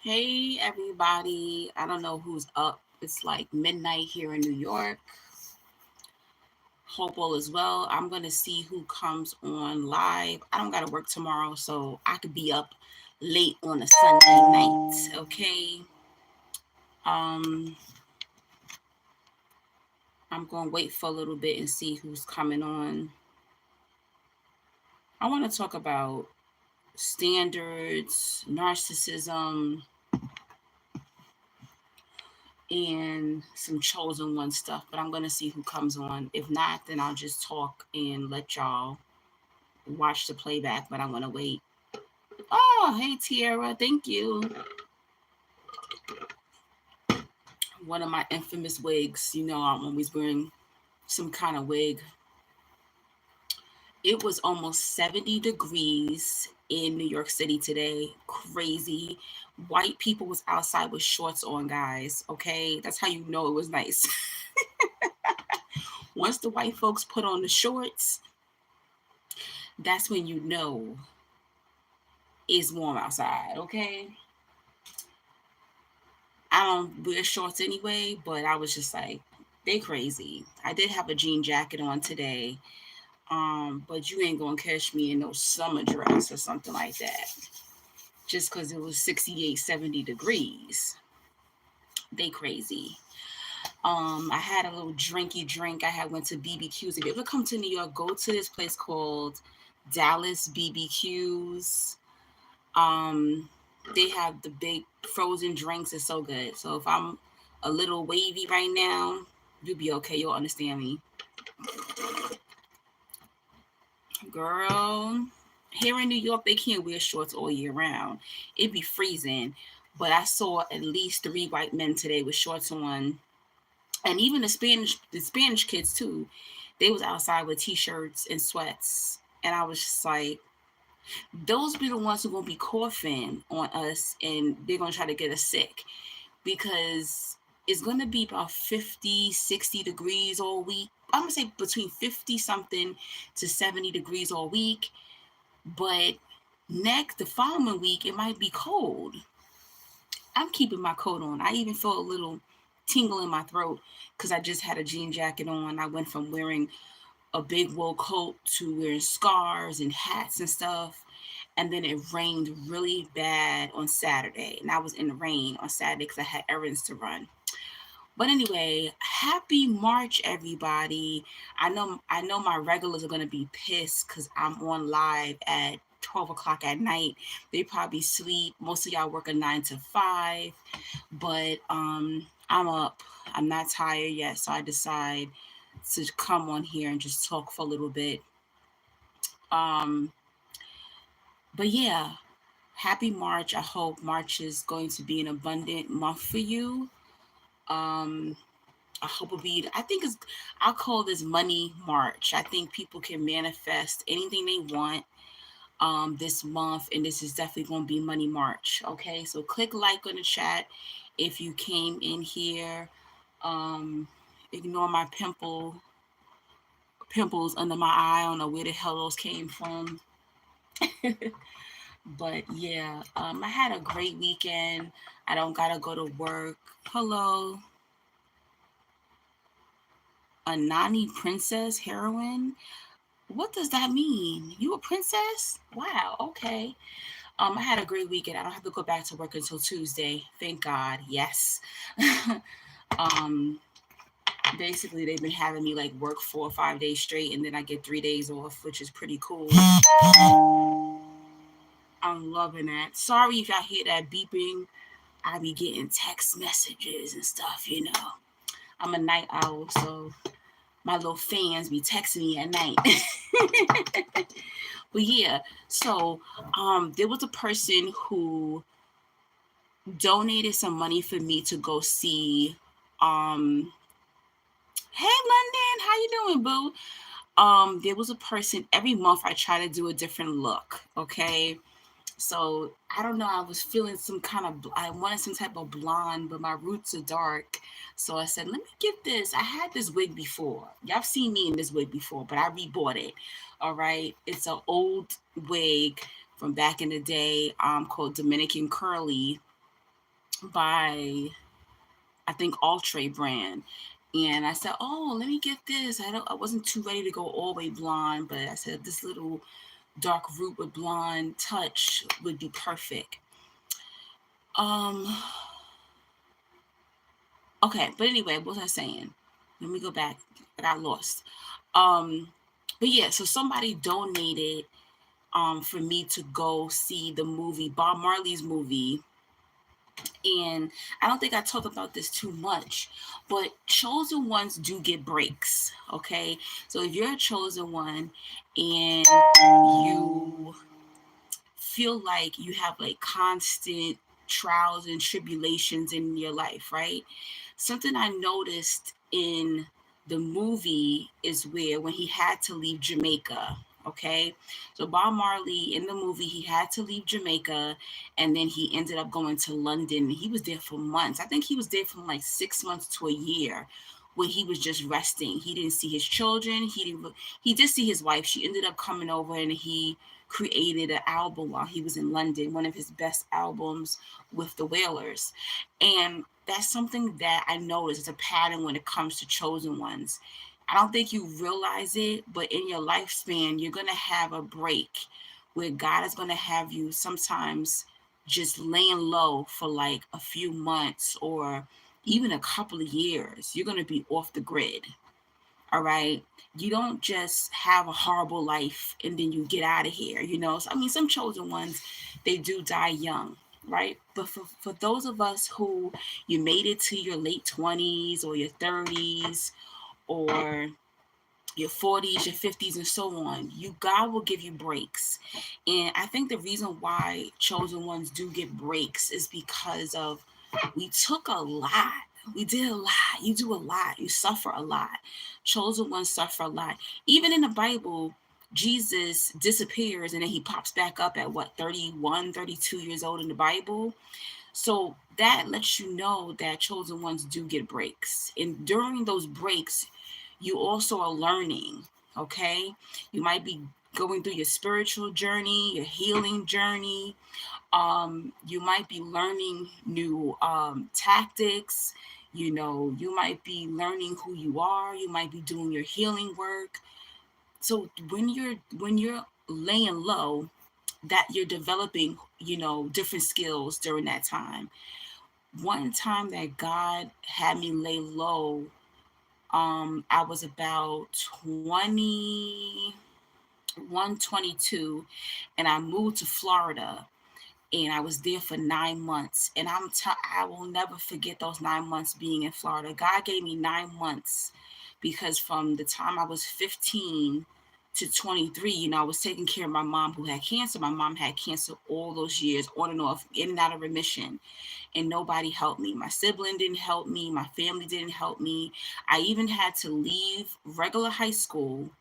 Hey everybody. I don't know who's up. It's like midnight here in New York. Hope all is well. I'm going to see who comes on live. I don't got to work tomorrow, so I could be up late on a Sunday night, okay? Um I'm going to wait for a little bit and see who's coming on. I want to talk about standards, narcissism, and some chosen one stuff, but I'm gonna see who comes on. If not, then I'll just talk and let y'all watch the playback, but I'm gonna wait. Oh, hey Tiara, thank you. One of my infamous wigs. I'm always wearing some kind of wig. It was almost 70 degrees in New York City today. Crazy. White people was outside with shorts on, guys. Okay, that's how you know it was nice. Once the white folks put on the shorts, that's when you know it's warm outside, okay? I don't wear shorts anyway, but I was just like, they crazy. I did have a jean jacket on today, but you ain't gonna catch me in no summer dress or something like that. Just because it was 68, 70 degrees. They crazy. I had a little drinky drink. I had went to BBQs. If you ever come to New York, go to this place called Dallas BBQs. Um, they have the big frozen drinks. It's so good. So if I'm a little wavy right now, you'll be okay. You'll understand me. Girl, here in New York, they can't wear shorts all year round. It'd be freezing. But I saw at least three white men today with shorts on. And even the Spanish kids too. They was outside with t-shirts and sweats. And I was just like, those be the ones who gonna be coughing on us and they're gonna try to get us sick because it's gonna be about 50, 60 degrees all week. I'm gonna say between 50 something to 70 degrees all week. But the following week, it might be cold. I'm keeping my coat on. I even feel a little tingle in my throat because I just had a jean jacket on. I went from wearing a big wool coat to wearing scarves and hats and stuff. And then it rained really bad on Saturday. And I was in the rain on Saturday because I had errands to run. But anyway, happy March, everybody. I know my regulars are gonna be pissed because I'm on live at 12 o'clock at night. They probably sleep. Most of y'all work a 9 to 5. But I'm up. I'm not tired yet, so I decide to come on here and just talk for a little bit. Um, but yeah, happy March. I hope March is going to be an abundant month for you. Um, I hope it'll be, I think it's, I'll call this Money March. I think people can manifest anything they want this month, and this is definitely going to be Money March. Okay, so click like on the chat if you came in here. Um, Ignore my pimples under my eye. I don't know where the hell those came from. But yeah, I had a great weekend. I don't gotta go to work. Hello, a Nani princess heroine. What does that mean? You a princess? Wow. Okay. I had a great weekend. I don't have to go back to work until Tuesday. Thank God. Yes. um, Basically, they've been having me like work 4 or 5 days straight, and then I get 3 days off, which is pretty cool. I'm loving that. Sorry if y'all hear that beeping. I be getting text messages and stuff, you know. I'm a night owl, so my little fans be texting me at night. But yeah, so there was a person who donated some money for me to go see um hey London, how you doing, boo? There was a person every month I try to do a different look, okay? So I don't know. I was feeling some kind of, I wanted some type of blonde, but my roots are dark. So I said, let me get this. I had this wig before. Y'all seen me in this wig before, but I rebought it. All right. It's an old wig from back in the day called Dominican Curly. by I think Ultra brand. And I said, "Oh, let me get this." I wasn't too ready to go all the way blonde, but I said this little dark root with blonde touch would be perfect. Um, okay, but anyway, what was I saying? Let me go back. I got lost. Um, but yeah, so somebody donated for me to go see the movie, Bob Marley's movie. And I don't think I talked about this too much, but chosen ones do get breaks. Okay. So if you're a chosen one and you feel like you have like constant trials and tribulations in your life, right? Something I noticed in the movie is where when he had to leave Jamaica, okay? So Bob Marley in the movie, he had to leave Jamaica and then he ended up going to London. He was there for months. I think he was there from like 6 months to a year where he was just resting. He didn't see his children. He did see his wife. She ended up coming over and he created an album while he was in London, one of his best albums with the Wailers. And that's something that I notice is a pattern when it comes to chosen ones. I don't think you realize it, but in your lifespan, you're going to have a break where God is going to have you sometimes just laying low for like a few months or even a couple of years. You're going to be off the grid. All right. You don't just have a horrible life and then you get out of here, you know. So, I mean, some chosen ones, they do die young, right? But for those of us who you made it to your late 20s or your 30s or your 40s, your 50s, and so on, God will give you breaks. And I think the reason why chosen ones do get breaks is because of we took a lot. We did a lot. You do a lot. You suffer a lot. Chosen ones suffer a lot. Even in the Bible, Jesus disappears and then he pops back up at what, 31, 32 years old in the Bible. So that lets you know that chosen ones do get breaks. And during those breaks, you also are learning, okay? You might be going through your spiritual journey, your healing journey. You might be learning new tactics. You know, you might be learning who you are. You might be doing your healing work. So when you're laying low, that you're developing, you know, different skills during that time. One time that God had me lay low, I was about 21, 22, and I moved to Florida and I was there for 9 months. And I will never forget those 9 months being in Florida. God gave me 9 months because from the time I was 15 to 23, you know, I was taking care of my mom who had cancer. My mom had cancer all those years, on and off, in and out of remission, and nobody helped me. My sibling didn't help me. My family didn't help me. I even had to leave regular high school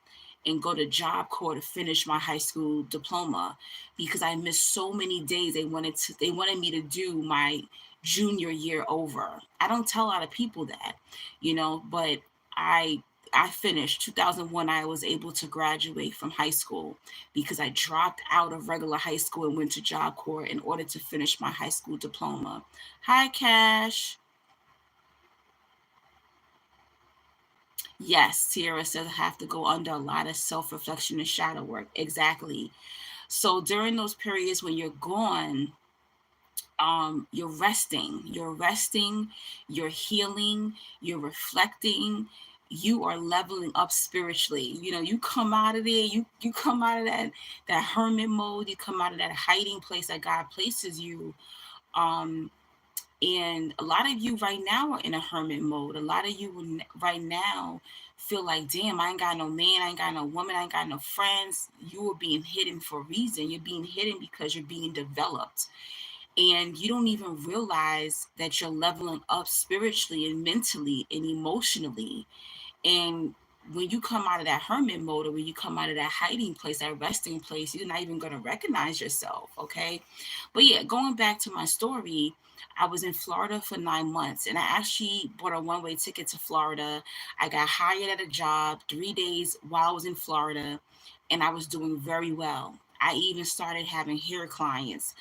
and go to Job Corps to finish my high school diploma because I missed so many days. They wanted me to do my junior year over. I don't tell a lot of people that, you know, but I I finished 2001. I was able to graduate from high school because I dropped out of regular high school and went to Job Corps in order to finish my high school diploma. Hi, Cash. Yes, Tierra says I have to go under a lot of self reflection and shadow work. Exactly. So during those periods when you're gone, you're resting, you're healing, you're reflecting, you are leveling up spiritually. You know, you come out of there, you come out of that hermit mode, you come out of that hiding place that God places you. Um, and a lot of you right now are in a hermit mode. A lot of you right now feel like, damn, I ain't got no man, I ain't got no woman, I ain't got no friends. You are being hidden for a reason. You're being hidden because you're being developed. And you don't even realize that you're leveling up spiritually and mentally and emotionally. And when you come out of that hermit mode, or when you come out of that hiding place, that resting place, you're not even going to recognize yourself. Okay. But yeah, going back to my story, I was in Florida for 9 months and I actually bought a one-way ticket to Florida. I got hired at a job 3 days while I was in Florida and I was doing very well. I even started having hair clients.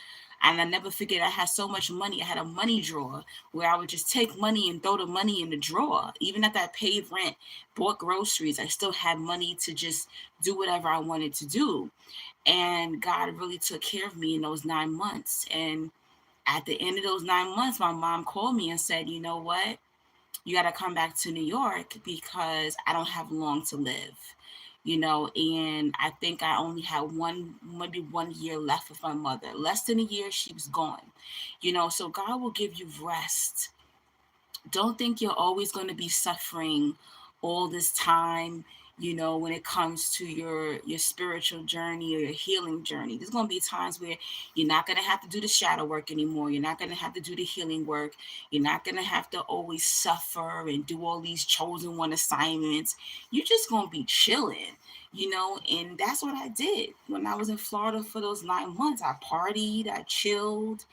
And I never forget, I had so much money. I had a money drawer where I would just take money and throw the money in the drawer. Even after I paid rent, bought groceries, I still had money to just do whatever I wanted to do. And God really took care of me in those 9 months. And at the end of those 9 months, my mom called me and said, you know what? You got to come back to New York because I don't have long to live. And I think I only had maybe 1 year left with my mother. Less than a year, she was gone. So God will give you rest. Don't think you're always going to be suffering all this time, when it comes to your spiritual journey or your healing journey. There's going to be times where you're not going to have to do the shadow work anymore. You're not going to have to do the healing work. You're not going to have to always suffer and do all these chosen one assignments. You're just going to be chilling. And that's what I did when I was in Florida for those 9 months. I partied, I chilled,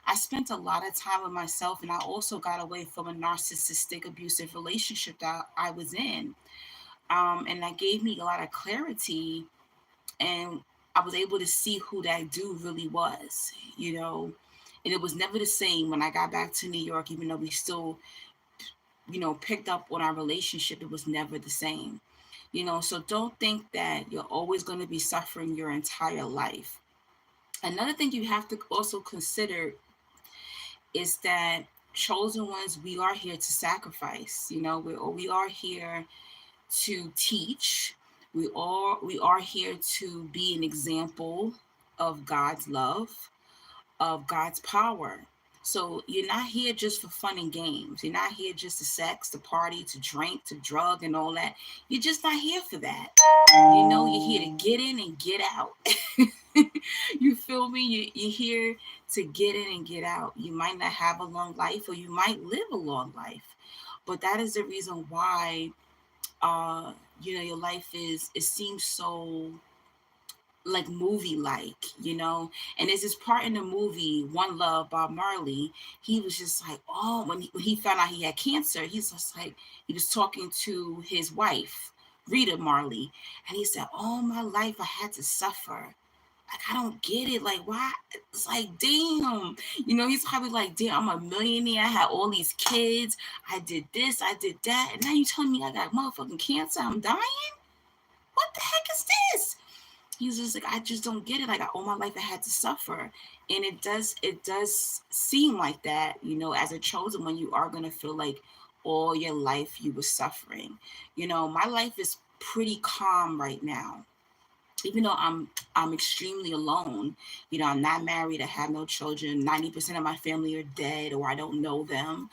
I spent a lot of time with myself, and I also got away from a narcissistic, abusive relationship that I was in. And that gave me a lot of clarity, and I was able to see who that dude really was, you know. And it was never the same when I got back to New York, even though we still, picked up on our relationship. It was never the same, So don't think that you're always going to be suffering your entire life. Another thing you have to also consider is that chosen ones, we are here to sacrifice. We are here to teach. We are here to be an example of God's love, of God's power. So you're not here just for fun and games. You're not here just to sex, to party, to drink, to drug, and all that. You're just not here for that. You're here to get in and get out. You feel me? You're here to get in and get out. You might not have a long life, or you might live a long life, but that is the reason why, uh, your life it seems so like movie like. And there's this part in the movie One Love by Marley. He was just like, oh, when he found out he had cancer, he's just like, he was talking to his wife, Rita Marley, and he said, all my life I had to suffer. Like, I don't get it. Like, why? It's like, damn. He's probably like, damn, I'm a millionaire. I had all these kids. I did this, I did that. And now you telling me I got motherfucking cancer. I'm dying? What the heck is this? He's just like, I just don't get it. Like, all my life I had to suffer. And it does seem like that, as a chosen one, you are going to feel like all your life you were suffering. My life is pretty calm right now, even though I'm extremely alone. I'm not married, I have no children. 90% of my family are dead, or I don't know them.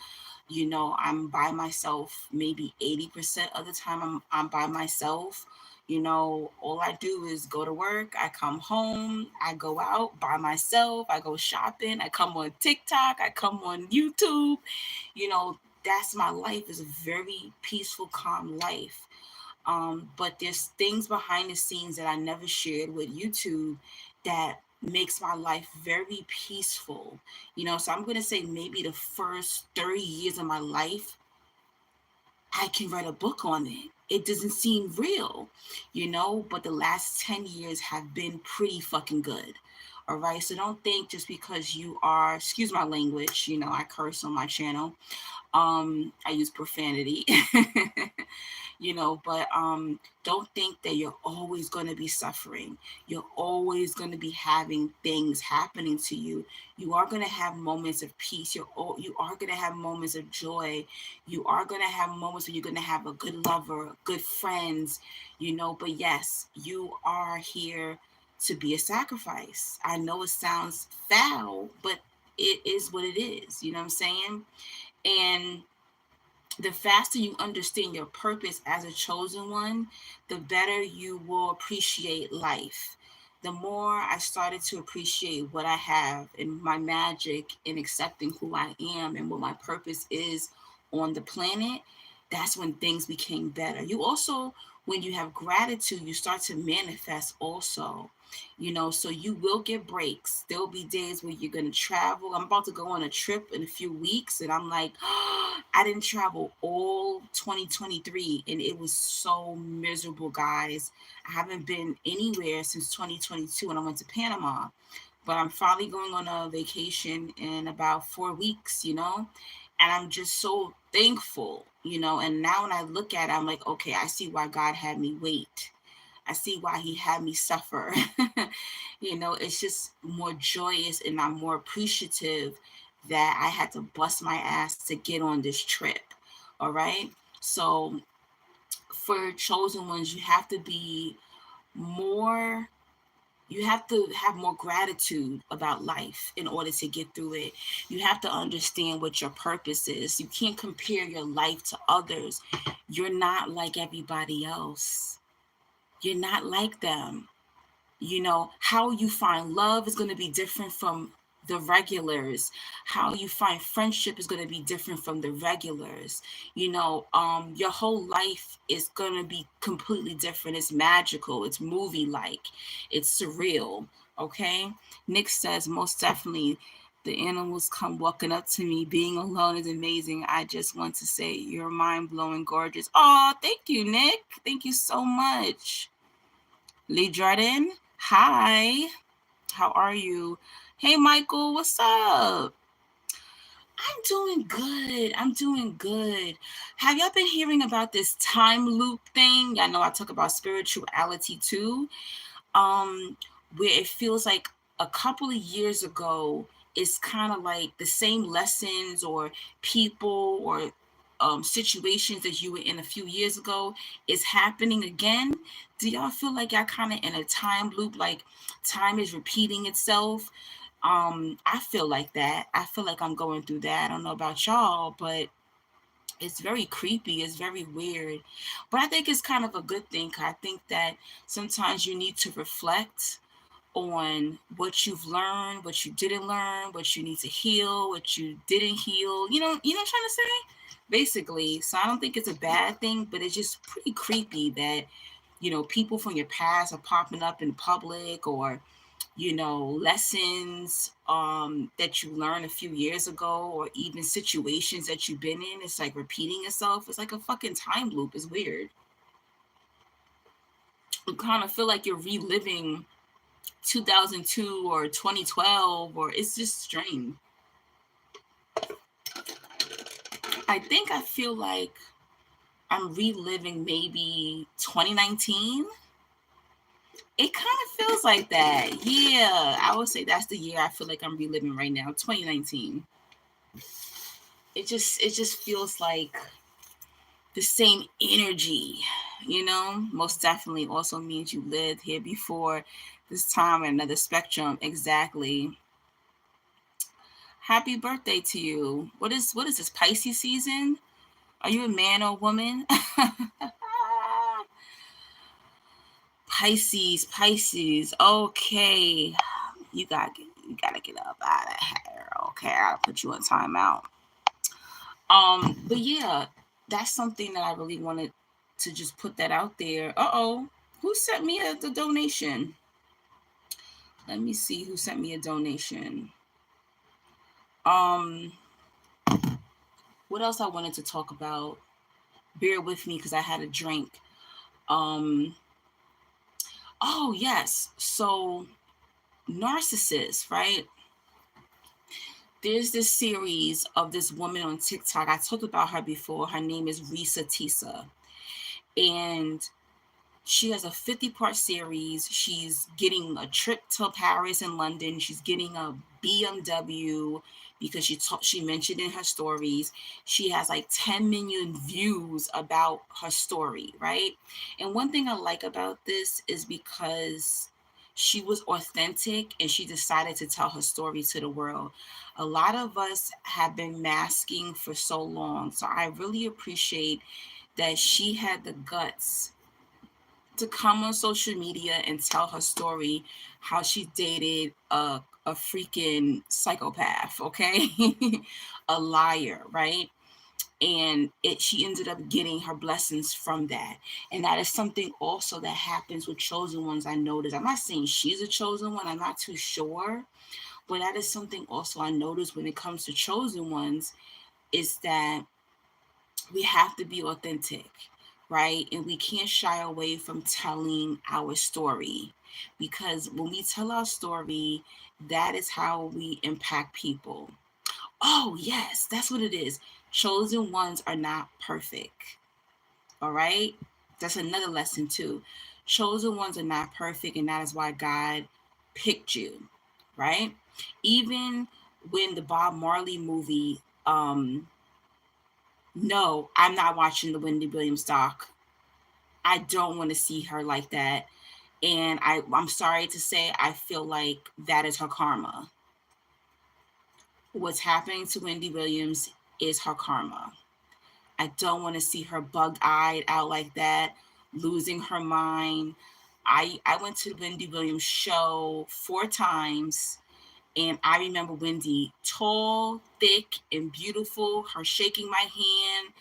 I'm by myself. Maybe 80% of the time I'm by myself. All I do is go to work, I come home, I go out by myself, I go shopping, I come on TikTok, I come on YouTube. That's my life. Is a very peaceful, calm life. But there's things behind the scenes that I never shared with YouTube that makes my life very peaceful. So I'm going to say maybe the first 30 years of my life, I can write a book on it. It doesn't seem real, but the last 10 years have been pretty fucking good. All right. So don't think just because you are, excuse my language, I curse on my channel. I use profanity. But don't think that you're always going to be suffering. You're always going to be having things happening to you. You are going to have moments of peace. You are going to have moments of joy. You are going to have moments where you're going to have a good lover, good friends. But yes, you are here to be a sacrifice. I know it sounds foul, but it is what it is. You know what I'm saying? And the faster you understand your purpose as a chosen one, the better you will appreciate life. The more I started to appreciate what I have and my magic and accepting who I am and what my purpose is on the planet, that's when things became better. You also, when you have gratitude, you start to manifest also. So you will get breaks. There'll be days where you're going to travel. I'm about to go on a trip in a few weeks, and I'm like, I didn't travel all 2023, and it was so miserable, guys. I haven't been anywhere since 2022 when I went to Panama. but I'm finally going on a vacation in about 4 weeks, and I'm just so thankful, and now when I look at it, I'm like, okay, I see why God had me wait. I see why he had me suffer. It's just more joyous, and I'm more appreciative that I had to bust my ass to get on this trip. All right. So for chosen ones, more you have to have more gratitude about life in order to get through it. You have to understand what your purpose is. You can't compare your life to others. You're not like everybody else. You're not like them. How you find love is going to be different from the regulars. How you find friendship is going to be different from the regulars. Your whole life is going to be completely different. It's magical, it's movie like, it's surreal. Okay. Nick says, most definitely the animals come walking up to me. Being alone is amazing. I just want to say you're mind-blowing gorgeous. Oh, thank you, Nick. Thank you so much. Lee Jordan, hi. How are you? Hey, Michael, what's up? I'm doing good. I'm doing good. Have y'all been hearing about this time loop thing? Y'all know I talk about spirituality too. Um, where it feels like a couple of years ago, it's kind of like the same lessons or people or situations that you were in a few years ago is happening again. Do y'all feel like y'all kind of in a time loop, like time is repeating itself? I feel like that. I feel like I'm going through that. I don't know about y'all, but it's very creepy. It's very weird. But I think it's kind of a good thing. I think that sometimes you need to reflect on what you've learned, what you didn't learn, what you need to heal, what you didn't heal. You know what I'm trying to say? Basically. So I don't think it's a bad thing, but it's just pretty creepy that, people from your past are popping up in public, or lessons that you learned a few years ago, or even situations that you've been in. It's like repeating itself. It's like a fucking time loop. It's weird. You kind of feel like you're reliving 2002 or 2012, or it's just strange. I feel like I'm reliving maybe 2019. It kind of feels like that. Yeah, I would say that's the year I feel like I'm reliving right now, 2019. It just feels like the same energy, most definitely also means you lived here before this time in another spectrum. Exactly. Happy birthday to you. What is this, Pisces season? Are you a man or woman? Pisces. Okay. You gotta get up out of here. Okay, I'll put you on timeout. But yeah, that's something that I really wanted to just put that out there. Uh-oh. Who sent me the donation? Let me see who sent me a donation. Um, what else I wanted to talk about? Bear with me because I had a drink. Um, oh yes. So narcissists, right? There's this series of this woman on TikTok. I talked about her before. Her name is Risa Tisa. And she has a 50-part series. She's getting a trip to Paris and London. She's getting a BMW because she mentioned in her stories. She has like 10 million views about her story, right? And one thing I like about this is because she was authentic and she decided to tell her story to the world. A lot of us have been masking for so long. So I really appreciate that she had the guts to come on social media and tell her story, how she dated a freaking psychopath, okay? A liar, right? And she ended up getting her blessings from that. And that is something also that happens with chosen ones. I noticed, I'm not saying she's a chosen one, I'm not too sure, but that is something also I noticed when it comes to chosen ones, is that we have to be authentic. right? And we can't shy away from telling our story, because when we tell our story, that is how we impact people. Oh, yes, that's what it is. Chosen ones are not perfect. All right? That's another lesson, too. Chosen ones are not perfect, and that is why God picked you, right? Even when the Bob Marley movie, no, I'm not watching the Wendy Williams doc. I don't want to see her like that. And I'm sorry to say, I feel like that is her karma. What's happening to Wendy Williams is her karma. I don't want to see her bug-eyed out like that, losing her mind. I went to the Wendy Williams show 4 times, and I remember Wendy tall, thick, and beautiful, her shaking my hand,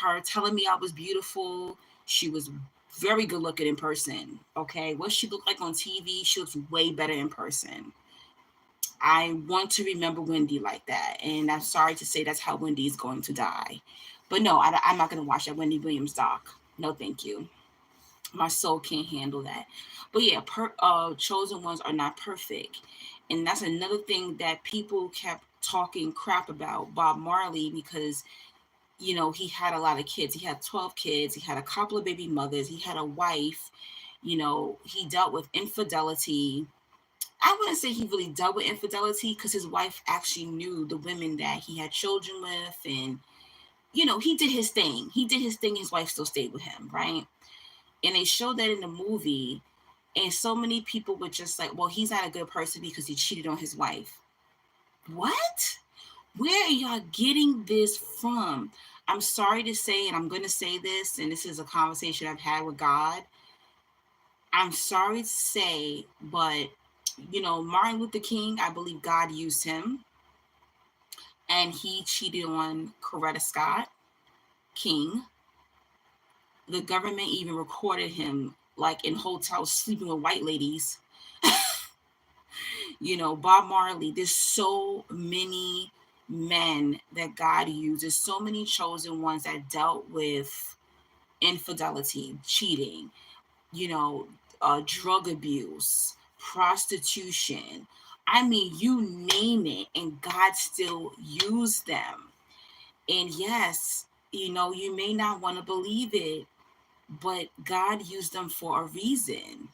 her telling me I was beautiful. She was very good looking in person. Okay. What she looked like on TV, she looks way better in person. I want to remember Wendy like that. And I'm sorry to say that's how Wendy is going to die. But no, I'm not going to watch that Wendy Williams doc. No, thank you. My soul can't handle that. But yeah, chosen ones are not perfect. And that's another thing that people kept talking crap about Bob Marley, because he had a lot of kids. He had 12 kids. He had a couple of baby mothers. He had a wife. He dealt with infidelity. I wouldn't say he really dealt with infidelity, because his wife actually knew the women that he had children with. And, he did his thing. He did his thing. His wife still stayed with him, right? And they showed that in the movie. And so many people were just like, well, he's not a good person because he cheated on his wife. What? Where are y'all getting this from? I'm sorry to say, and I'm going to say this, and this is a conversation I've had with God. I'm sorry to say, but, Martin Luther King, I believe God used him, and he cheated on Coretta Scott King. The government even recorded him, like, in hotels sleeping with white ladies. Bob Marley, there's so many men that God used. There's so many chosen ones that dealt with infidelity, cheating, you know, drug abuse, prostitution. I mean, you name it, and God still used them. And yes, you may not want to believe it, but God used them for a reason.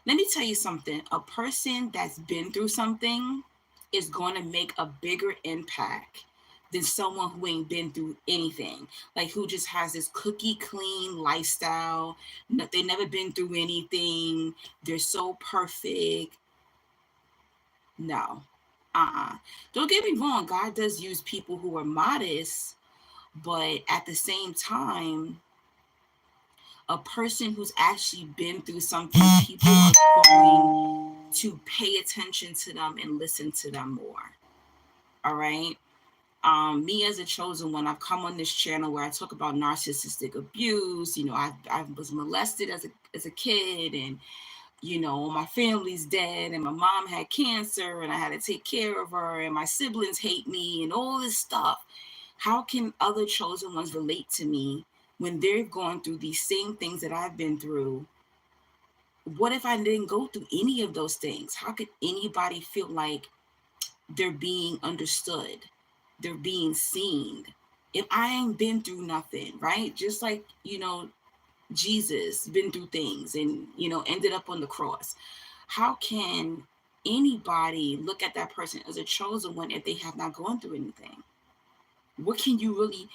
Let me tell you something. A person that's been through something is going to make a bigger impact than someone who ain't been through anything, like who just has this cookie clean lifestyle. They never been through anything. They're so perfect. No. Don't get me wrong. God does use people who are modest, but at the same time, a person who's actually been through something, people are going to pay attention to them and listen to them more. All right. Me as a chosen one, I've come on this channel where I talk about narcissistic abuse. I was molested as a kid, and my family's dead, and my mom had cancer, and I had to take care of her, and my siblings hate me, and all this stuff. How can other chosen ones relate to me when they're going through these same things that I've been through? What if I didn't go through any of those things? How could anybody feel like they're being understood? They're being seen. If I ain't been through nothing, right? Just like, Jesus been through things and, ended up on the cross. How can anybody look at that person as a chosen one if they have not gone through anything? What can you really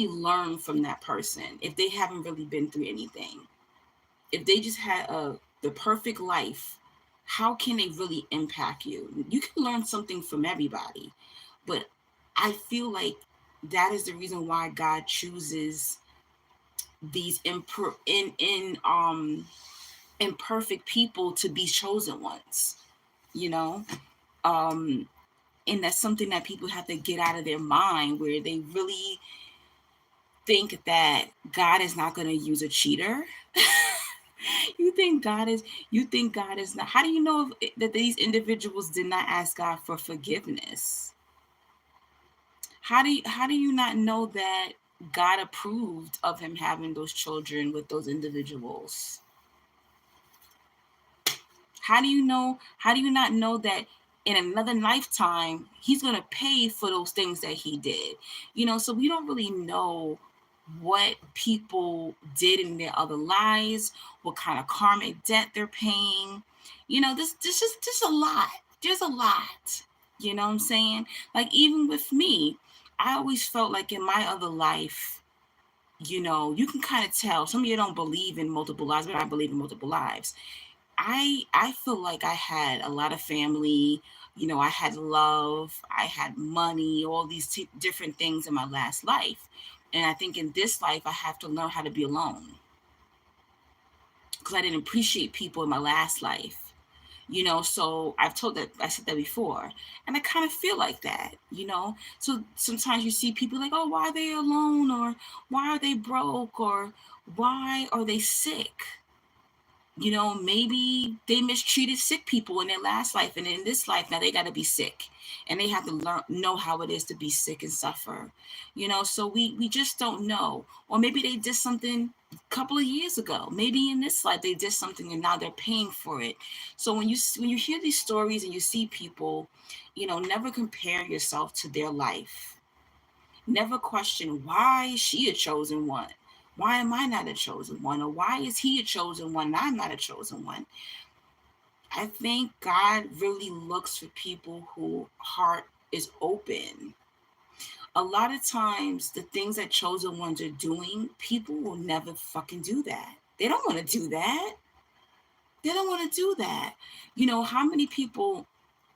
learn from that person if they haven't really been through anything? If they just had the perfect life, how can they really impact you? You can learn something from everybody, but I feel like that is the reason why God chooses these imperfect people to be chosen ones, you know? Um, and that's something that people have to get out of their mind, where they really think that God is not going to use a cheater. You think God is not? How do you know that these individuals did not ask God for forgiveness? How do you not know that God approved of him having those children with those individuals. How do you know? How do you not know that in another lifetime he's going to pay for those things that he did? So we don't really know what people did in their other lives, what kind of karmic debt they're paying. This is just a lot. There's a lot. You know what I'm saying? Like, even with me, I always felt like in my other life, you can kind of tell. Some of you don't believe in multiple lives, but I believe in multiple lives. I feel like I had a lot of family. I had love, I had money, all these different things in my last life. And I think in this life, I have to learn how to be alone because I didn't appreciate people in my last life. So I said that before, and I kind of feel like that. So sometimes you see people like, oh, why are they alone, or why are they broke, or why are they sick? Maybe they mistreated sick people in their last life, and in this life now they got to be sick, and they have to know how it is to be sick and suffer. So we just don't know. Or maybe they did something a couple of years ago. Maybe in this life they did something and now they're paying for it. So when you hear these stories and you see people, never compare yourself to their life. Never question, why is she a chosen one? Why am I not a chosen one? Or why is he a chosen one and I'm not a chosen one? I think God really looks for people who heart is open. A lot of times, the things that chosen ones are doing, people will never fucking do that. They don't want to do that. They don't want to do that. How many people,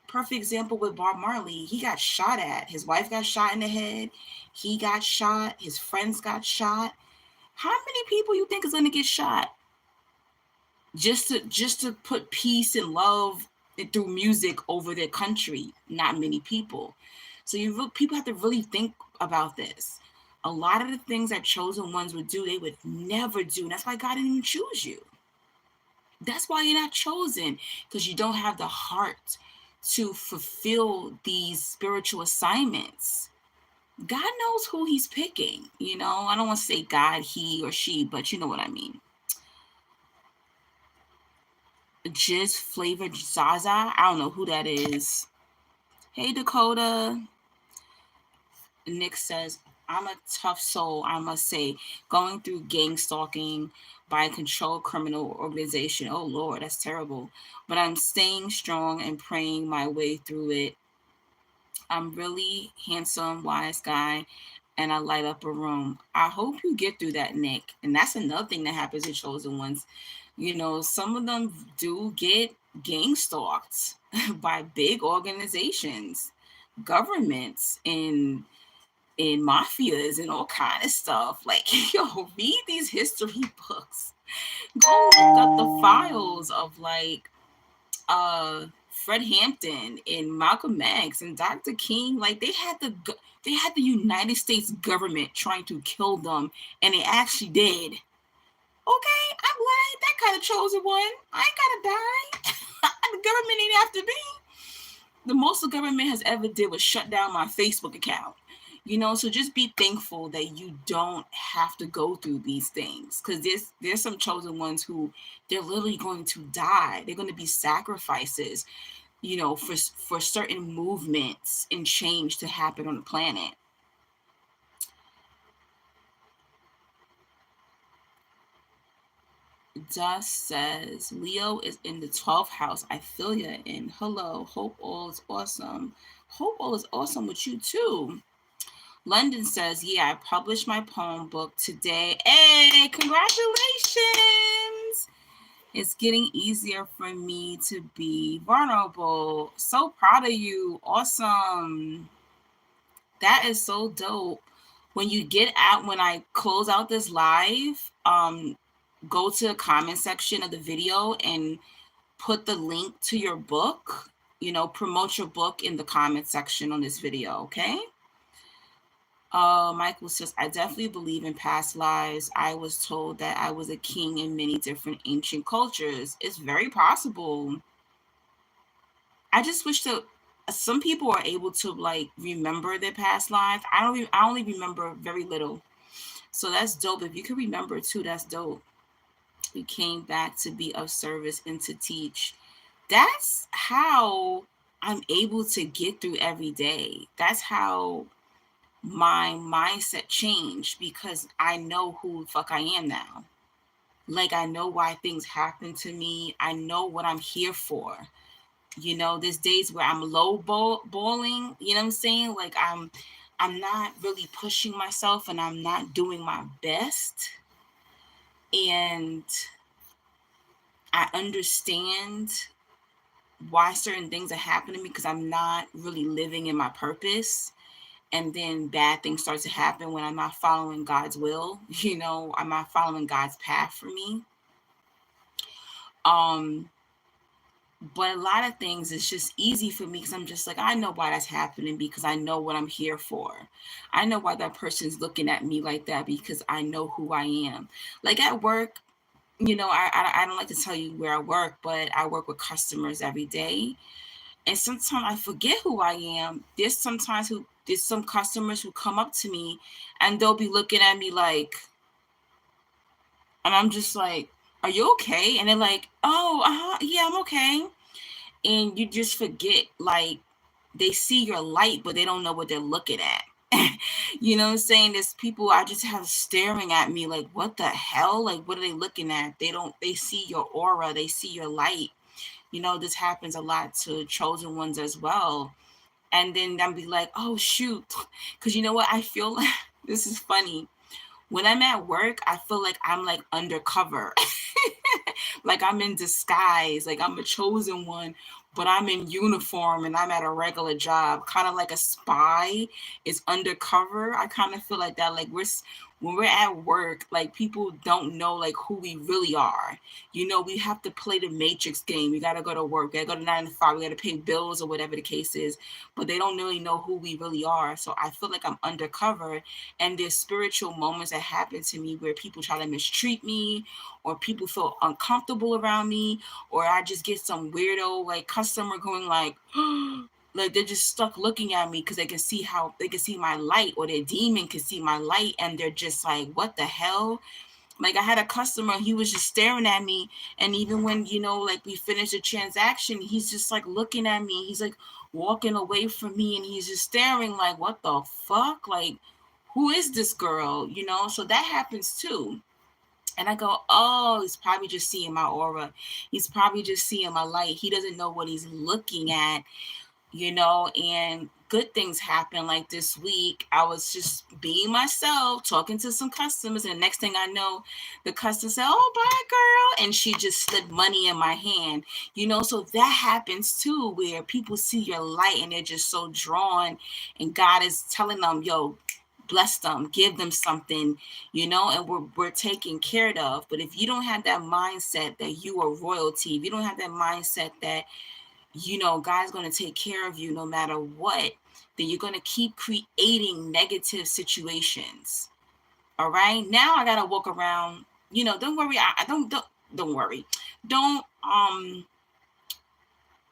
perfect example with Bob Marley, he got shot at. His wife got shot in the head. He got shot. His friends got shot. How many people you think is going to get shot just to put peace and love through music over their country? Not many people. So people have to really think about this. A lot of the things that chosen ones would do, they would never do. And that's why God didn't even choose you. That's why you're not chosen, because you don't have the heart to fulfill these spiritual assignments. God knows who he's picking. I don't want to say God, he or she, but you know what I mean. Jizz flavored Zaza. I don't know who that is. Hey, Dakota. Nick says, I'm a tough soul, I must say, going through gang stalking by a controlled criminal organization. Oh, Lord, that's terrible. But I'm staying strong and praying my way through it. I'm really handsome, wise guy, and I light up a room. I hope you get through that, Nick. And that's another thing that happens in chosen ones. Some of them do get gang stalked by big organizations, governments, and in mafias and all kind of stuff. Like, yo, read these history books. Go look up the files of like uh Fred Hampton and Malcolm X and Dr. King. Like, they had the United States government trying to kill them, and they actually did. Okay, I'm glad that kind of chosen one. I ain't gotta die. The government ain't have to be. The most the government has ever did was shut down my Facebook account. So just be thankful that you don't have to go through these things, because there's some chosen ones who they're literally going to die. They're going to be sacrifices, for certain movements and change to happen on the planet. Dust says Leo is in the 12th house. I feel you. And hello, hope all is awesome. Hope all is awesome with you too. London says, yeah, I published my poem book today. Hey, congratulations! It's getting easier for me to be vulnerable. So proud of you. Awesome. That is so dope. When I close out this live, go to the comment section of the video and put the link to your book. Promote your book in the comment section on this video, okay? Michael says, I definitely believe in past lives. I was told that I was a king in many different ancient cultures. It's very possible. I just wish that some people are able to like remember their past lives. I only remember very little. So that's dope. If you can remember too, that's dope. You came back to be of service and to teach. That's how I'm able to get through every day. That's how my mindset changed, because I know who the fuck I am now. Like, I know why things happen to me. I know what I'm here for. There's days where I'm balling, you know what I'm saying? Like, I'm not really pushing myself and I'm not doing my best. And I understand why certain things are happening to me, because I'm not really living in my purpose. And then bad things start to happen when I'm not following God's will. I'm not following God's path for me. Um, but a lot of things, it's just easy for me because I'm just like, I know why that's happening, because I know what I'm here for. I know why that person's looking at me like that, because I know who I am. Like at work, I don't like to tell you where I work, but I work with customers every day. And sometimes I forget who I am. There's some customers who come up to me and they'll be looking at me like, and I'm just like, are you okay? And they're like, oh, yeah, I'm okay. And you just forget, like, they see your light, but they don't know what they're looking at. You know what I'm saying? There's people I just have staring at me like, what the hell? Like, what are they looking at? They see your aura, they see your light. This happens a lot to chosen ones as well. And then I'll be like, oh, shoot. Because you know what? I feel like this is funny. When I'm at work, I feel like I'm like undercover. Like I'm in disguise, like I'm a chosen one, but I'm in uniform and I'm at a regular job, kind of like a spy is undercover. I kind of feel like that. Like when we're at work, like people don't know like who we really are. We have to play the matrix game. We gotta go to work. We gotta go to 9 to 5. We gotta pay bills or whatever the case is. But they don't really know who we really are. So I feel like I'm undercover. And there's spiritual moments that happen to me where people try to mistreat me, or people feel uncomfortable around me, or I just get some weirdo like customer going like, like they're just stuck looking at me because they can see my light, or their demon can see my light, and they're just like, what the hell? Like I had a customer, he was just staring at me, and even when like we finished the transaction, he's just like looking at me. He's like walking away from me, and he's just staring like, what the fuck? Like, who is this girl? So that happens too. And I go, oh, he's probably just seeing my aura. He's probably just seeing my light. He doesn't know what he's looking at, and good things happen. Like this week, I was just being myself, talking to some customers, and the next thing I know, the customer said, oh, bye, girl, and she just slid money in my hand. So that happens too, where people see your light and they're just so drawn, and God is telling them, yo, bless them, give them something, and we're taken care of. But if you don't have that mindset that you are royalty, if you don't have that mindset that God's going to take care of you no matter what, then you're going to keep creating negative situations. All right, now I gotta walk around, don't worry. I don't worry. don't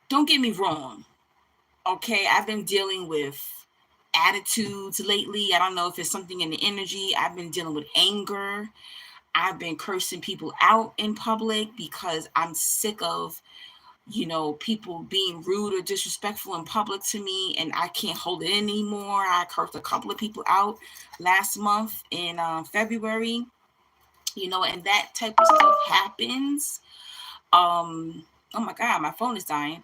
don't get me wrong. Okay, I've been dealing with attitudes lately. I don't know if it's something in the energy. I've been dealing with anger. I've been cursing people out in public because I'm sick of people being rude or disrespectful in public to me, and I can't hold it in anymore. I cursed a couple of people out last month in February, and that type of stuff happens. Oh my God, my phone is dying.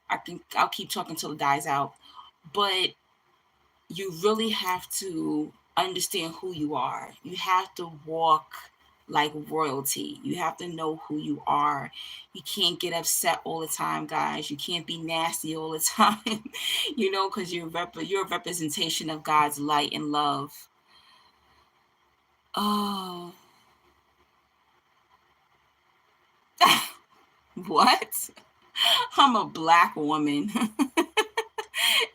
I'll keep talking till it dies out. But you really have to understand who you are. You have to walk like royalty. You have to know who you are. You can't get upset all the time, guys. You can't be nasty all the time, because you're a representation of God's light and love. Oh, what? I'm a black woman.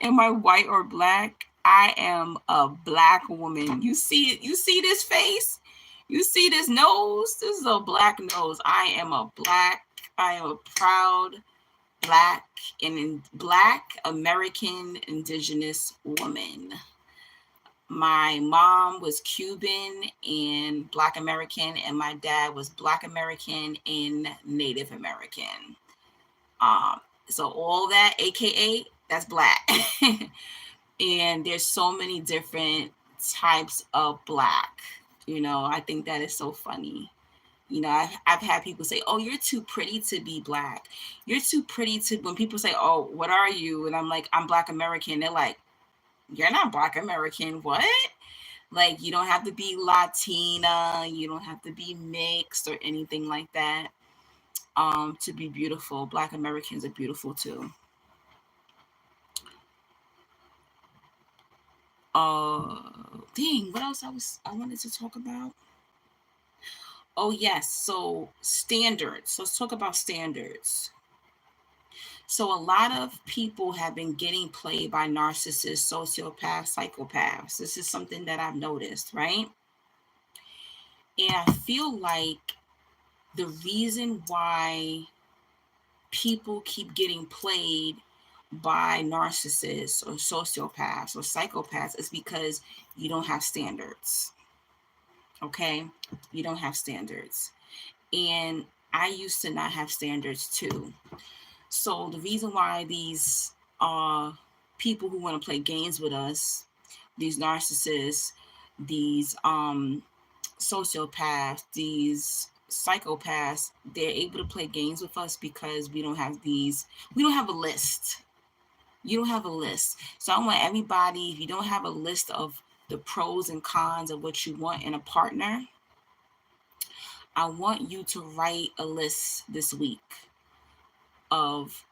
Am I white or black? I am a black woman. You see it? You see this face? You see this nose? This is a black nose. I am a proud black and black American indigenous woman. My mom was Cuban and Black American, and my dad was Black American and Native American. Um, so all that, AKA, that's Black. And there's so many different types of Black. I think that is so funny. I've had people say, "Oh, you're too pretty to be Black. You're too pretty to." When people say, "Oh, what are you?" and I'm like, "I'm Black American," they're like, "You're not Black American. What?" Like, you don't have to be Latina, you don't have to be mixed or anything like that to be beautiful. Black Americans are beautiful too. Dang, what else I wanted to talk about? Oh yes, so standards. Let's talk about standards. So a lot of people have been getting played by narcissists, sociopaths, psychopaths. This is something that I've noticed, right? And I feel like the reason why people keep getting played by narcissists or sociopaths or psychopaths is because you don't have standards. Okay? You don't have standards. And I used to not have standards too. So the reason why these people who want to play games with us, these narcissists, these sociopaths, these psychopaths, they're able to play games with us because we don't have a list. You don't have a list. So I want everybody, if you don't have a list of the pros and cons of what you want in a partner, I want you to write a list this week of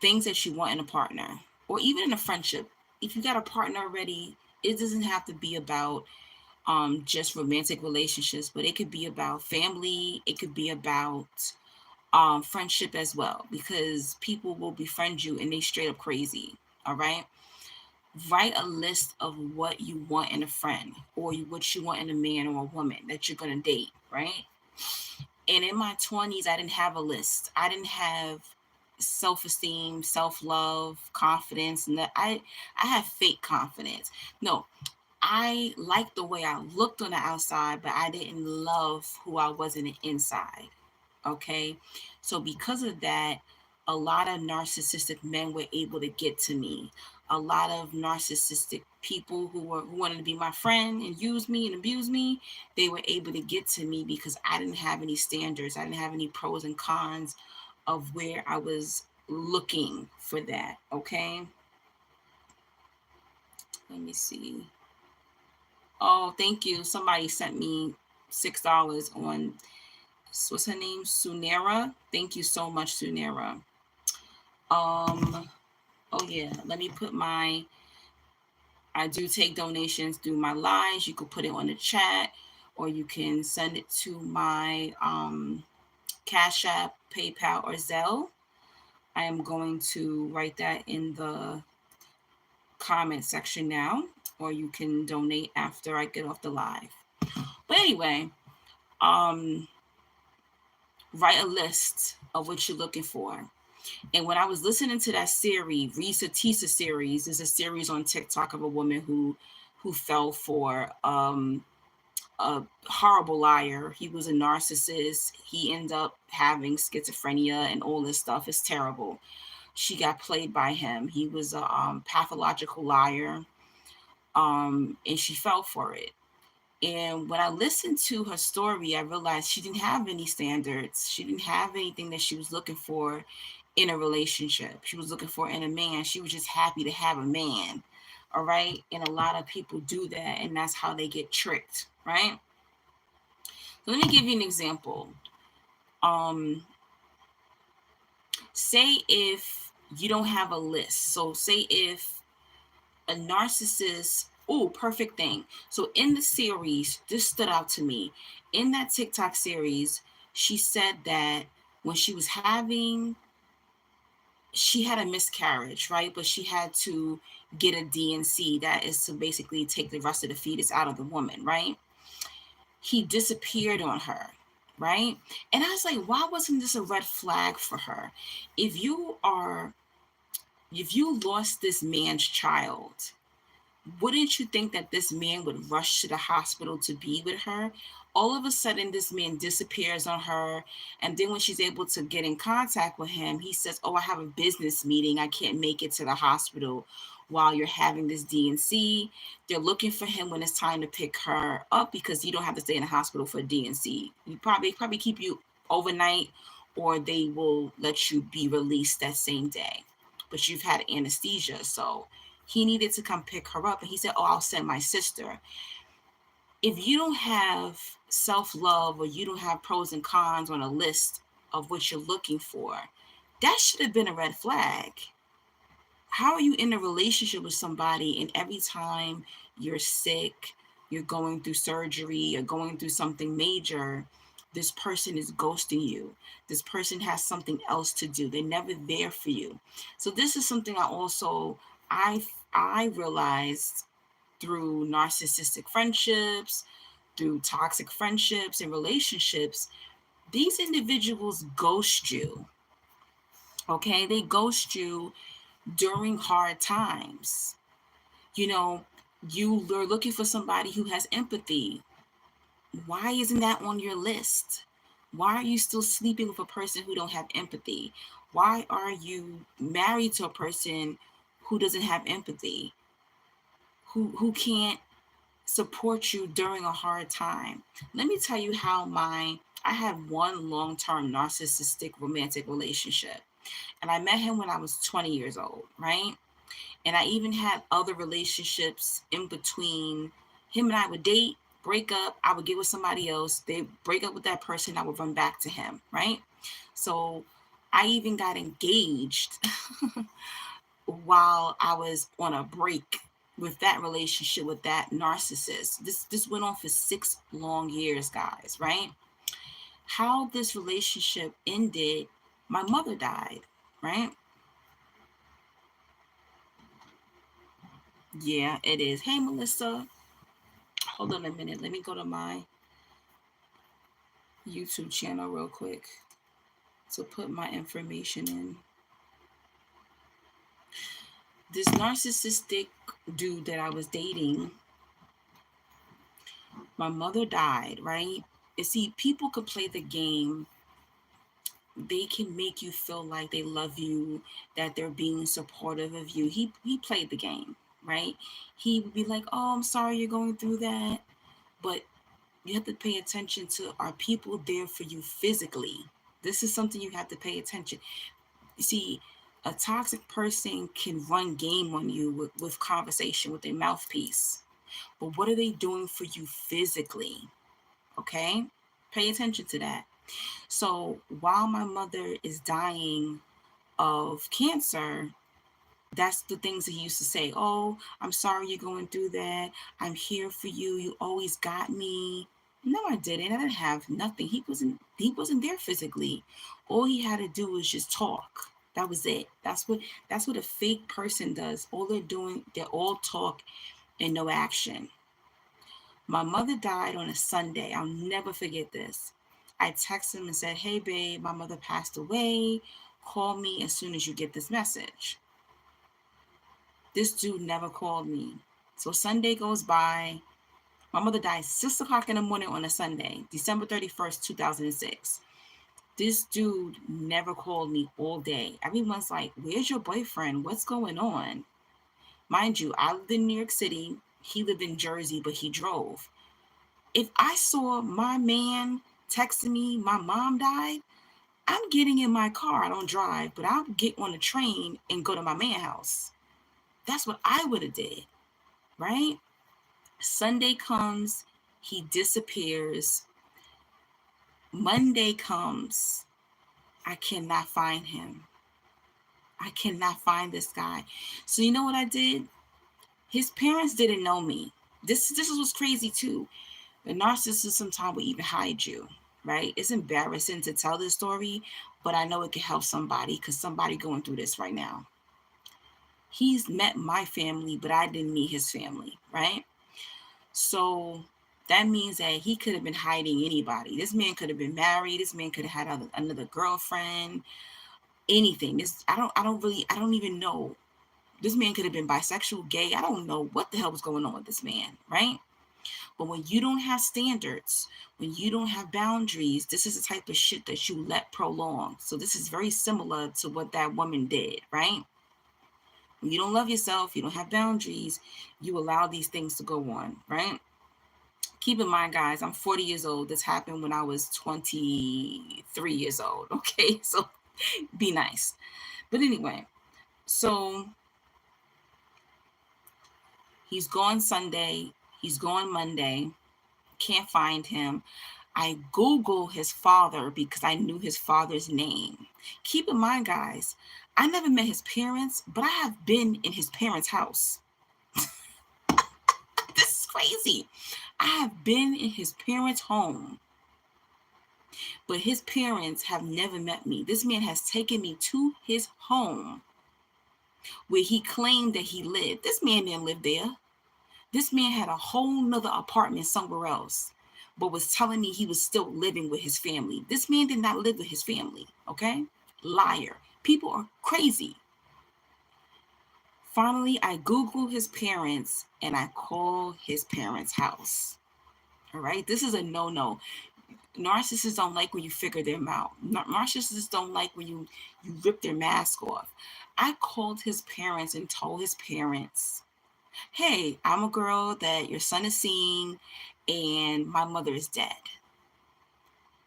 things that you want in a partner or even in a friendship. If you got a partner already, it doesn't have to be about just romantic relationships, but it could be about family, it could be about friendship as well, because people will befriend you and they straight up crazy. All right. Write a list of what you want in a friend or what you want in a man or a woman that you're going to date. Right. And in my 20s, I didn't have a list. I didn't have self-esteem, self-love, confidence, and I have fake confidence. No, I liked the way I looked on the outside, but I didn't love who I was in the inside. Okay. So because of that, a lot of narcissistic men were able to get to me. A lot of narcissistic people who wanted to be my friend and use me and abuse me, they were able to get to me because I didn't have any standards. I didn't have any pros and cons of where I was looking for that. Okay. Let me see. Oh, thank you. Somebody sent me $6 on, what's her name? Sunera. Thank you so much, Sunera. Oh yeah, let me put I do take donations through my lines. You could put it on the chat or you can send it to my Cash App, PayPal, or Zelle. I am going to write that in the comment section now, or you can donate after I get off the live. But anyway, um, write a list of what you're looking for. And when I was listening to that series, Risa Tisa series, is a series on TikTok of a woman who fell for a horrible liar. He was a narcissist. He ended up having schizophrenia and all this stuff. It's terrible. She got played by him. He was a pathological liar, and she fell for it. And when I listened to her story, I realized she didn't have any standards. She didn't have anything that she was looking for in a relationship. She was looking for in a man. She was just happy to have a man. All right. And a lot of people do that. And that's how they get tricked. Right. So let me give you an example. Say if you don't have a list. So say if a narcissist, oh, perfect thing. So in the series, this stood out to me. In that TikTok series, she said that when she had a miscarriage, right? But she had to get a D&C, that is to basically take the rest of the fetus out of the woman, right? He disappeared on her, right? And I was like, why wasn't this a red flag for her? If you lost this man's child, wouldn't you think that this man would rush to the hospital to be with her? All of a sudden, this man disappears on her. And then when she's able to get in contact with him, he says, "Oh, I have a business meeting. I can't make it to the hospital while you're having this DNC." They're looking for him when it's time to pick her up because you don't have to stay in the hospital for DNC. You probably keep you overnight, or they will let you be released that same day. But you've had anesthesia, so he needed to come pick her up. And he said, "Oh, I'll send my sister." If you don't have self love, or you don't have pros and cons on a list of what you're looking for, that should have been a red flag. How are you in a relationship with somebody and every time you're sick, you're going through surgery, you're going through something major, this person is ghosting you? This person has something else to do. They're never there for you. So this is something I I realized through narcissistic friendships, through toxic friendships and relationships. These individuals ghost you. Okay, they ghost you during hard times. You know, you're looking for somebody who has empathy. Why isn't that on your list? Why are you still sleeping with a person who don't have empathy? Why are you married to a person who doesn't have empathy? Who can't support you during a hard time? Let me tell you how I had one long-term narcissistic romantic relationship. And I met him when I was 20 years old, right? And I even had other relationships in between. Him and I would date, break up, I would get with somebody else. They break up with that person, I would run back to him, right? So I even got engaged while I was on a break with that relationship with that narcissist. This went on for 6 long years, guys, right? How this relationship ended, my mother died, right? Yeah, it is. Hey, Melissa. Hold on a minute. Let me go to my YouTube channel real quick to put my information in. This narcissistic dude that I was dating, my mother died, right? You see, people could play the game. They can make you feel like they love you, that they're being supportive of you. He played the game, right? He would be like, "Oh, I'm sorry you're going through that." But you have to pay attention to, are people there for you physically? This is something you have to pay attention. You see, a toxic person can run game on you with conversation, with their mouthpiece. But what are they doing for you physically? Okay? Pay attention to that. So while my mother is dying of cancer, that's the things he used to say. "Oh, I'm sorry you're going through that. I'm here for you. You always got me." No, I didn't. I didn't have nothing. He wasn't there physically. All he had to do was just talk. That was it. That's what a fake person does. All they're doing, they're all talk and no action. My mother died on a Sunday. I'll never forget this. I texted him and said, "Hey babe, my mother passed away. Call me as soon as you get this message." This dude never called me. So Sunday goes by. My mother died 6 o'clock in the morning on a Sunday, December 31st, 2006. This dude never called me all day. Everyone's like, "Where's your boyfriend? What's going on?" Mind you, I lived in New York City. He lived in Jersey, but he drove. If I saw my man texting me, "My mom died," I'm getting in my car. I don't drive, but I'll get on a train and go to my man's house. That's what I would have did, right? Sunday comes, he disappears. Monday comes, I cannot find him. I cannot find this guy. So you know what I did? His parents didn't know me. This was crazy too. The narcissist sometimes will even hide you, right? It's embarrassing to tell this story, but I know it can help somebody because somebody going through this right now. He's met my family, but I didn't meet his family, right? So that means that he could have been hiding anybody. This man could have been married. This man could have had another girlfriend. Anything. I don't even know This man could have been bisexual, gay. I don't know what the hell was going on with this man, right? But when you don't have standards, when you don't have boundaries, this is the type of shit that you let prolong. So this is very similar to what that woman did, right? When you don't love yourself, you don't have boundaries, you allow these things to go on, right? Keep in mind, guys, I'm 40 years old. This happened when I was 23 years old, okay? So be nice. But anyway, so he's gone Sunday, he's gone Monday, can't find him. I Google his father because I knew his father's name. Keep in mind, guys, I never met his parents, but I have been in his parents' house. This is crazy. I have been in his parents' home, but his parents have never met me. This man has taken me to his home where he claimed that he lived. This man didn't live there. This man had a whole nother apartment somewhere else, but was telling me he was still living with his family. This man did not live with his family, okay? Liar. People are crazy. Finally, I Google his parents and I call his parents' house. All right? This is a no-no. Narcissists don't like when you figure them out. Narcissists don't like when you rip their mask off. I called his parents and told his parents, hey, I'm a girl that your son is seeing, and my mother is dead.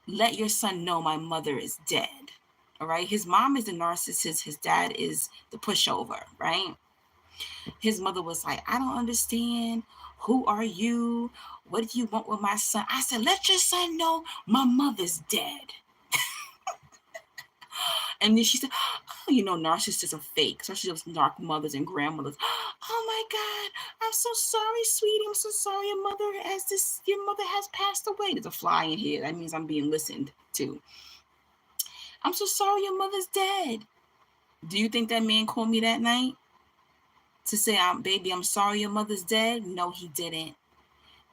Let your son know my mother is dead. All right. His mom is the narcissist. His dad is the pushover, right? His mother was like, I don't understand. Who are you? What do you want with my son? I said, let your son know my mother's dead. And then she said, oh, narcissists are fake, especially those narc mothers and grandmothers. Oh my God, I'm so sorry, sweetie. I'm so sorry. Your mother has passed away. There's a fly in here. That means I'm being listened to. I'm so sorry your mother's dead. Do you think that man called me that night to say, baby, I'm sorry your mother's dead? No, he didn't.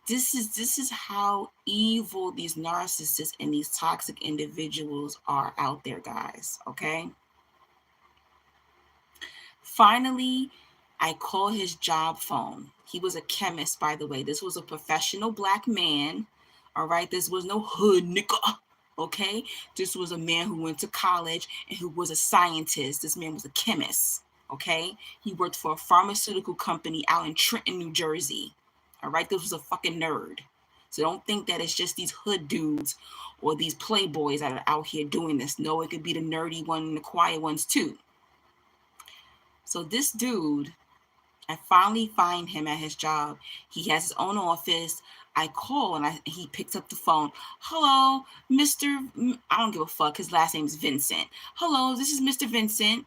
This is how evil these narcissists and these toxic individuals are out there, guys. Okay. Finally, I call his job phone. He was a chemist, by the way. This was a professional black man. All right. This was no hood nigga. Okay. This was a man who went to college and who was a scientist. This man was a chemist. Okay. He worked for a pharmaceutical company out in Trenton, New Jersey. All right. This was a fucking nerd. So don't think that it's just these hood dudes or these playboys that are out here doing this. No, it could be the nerdy one and the quiet ones too. So this dude, I finally find him at his job. He has his own office. I call and he picks up the phone. Hello, Mr. I don't give a fuck. His last name is Vincent. Hello, this is Mr. Vincent.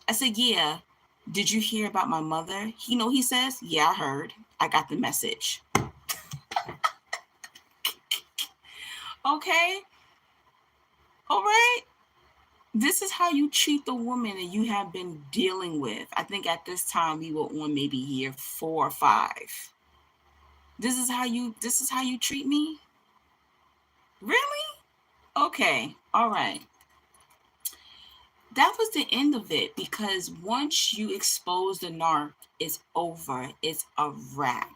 I said, yeah. Did you hear about my mother? He says, yeah, I heard. I got the message. Okay. All right. This is how you treat the woman that you have been dealing with. I think at this time we were on maybe year 4 or 5. This is how you treat me? Really? Okay. All right. That was the end of it, because once you expose the narc, it's over. It's a wrap.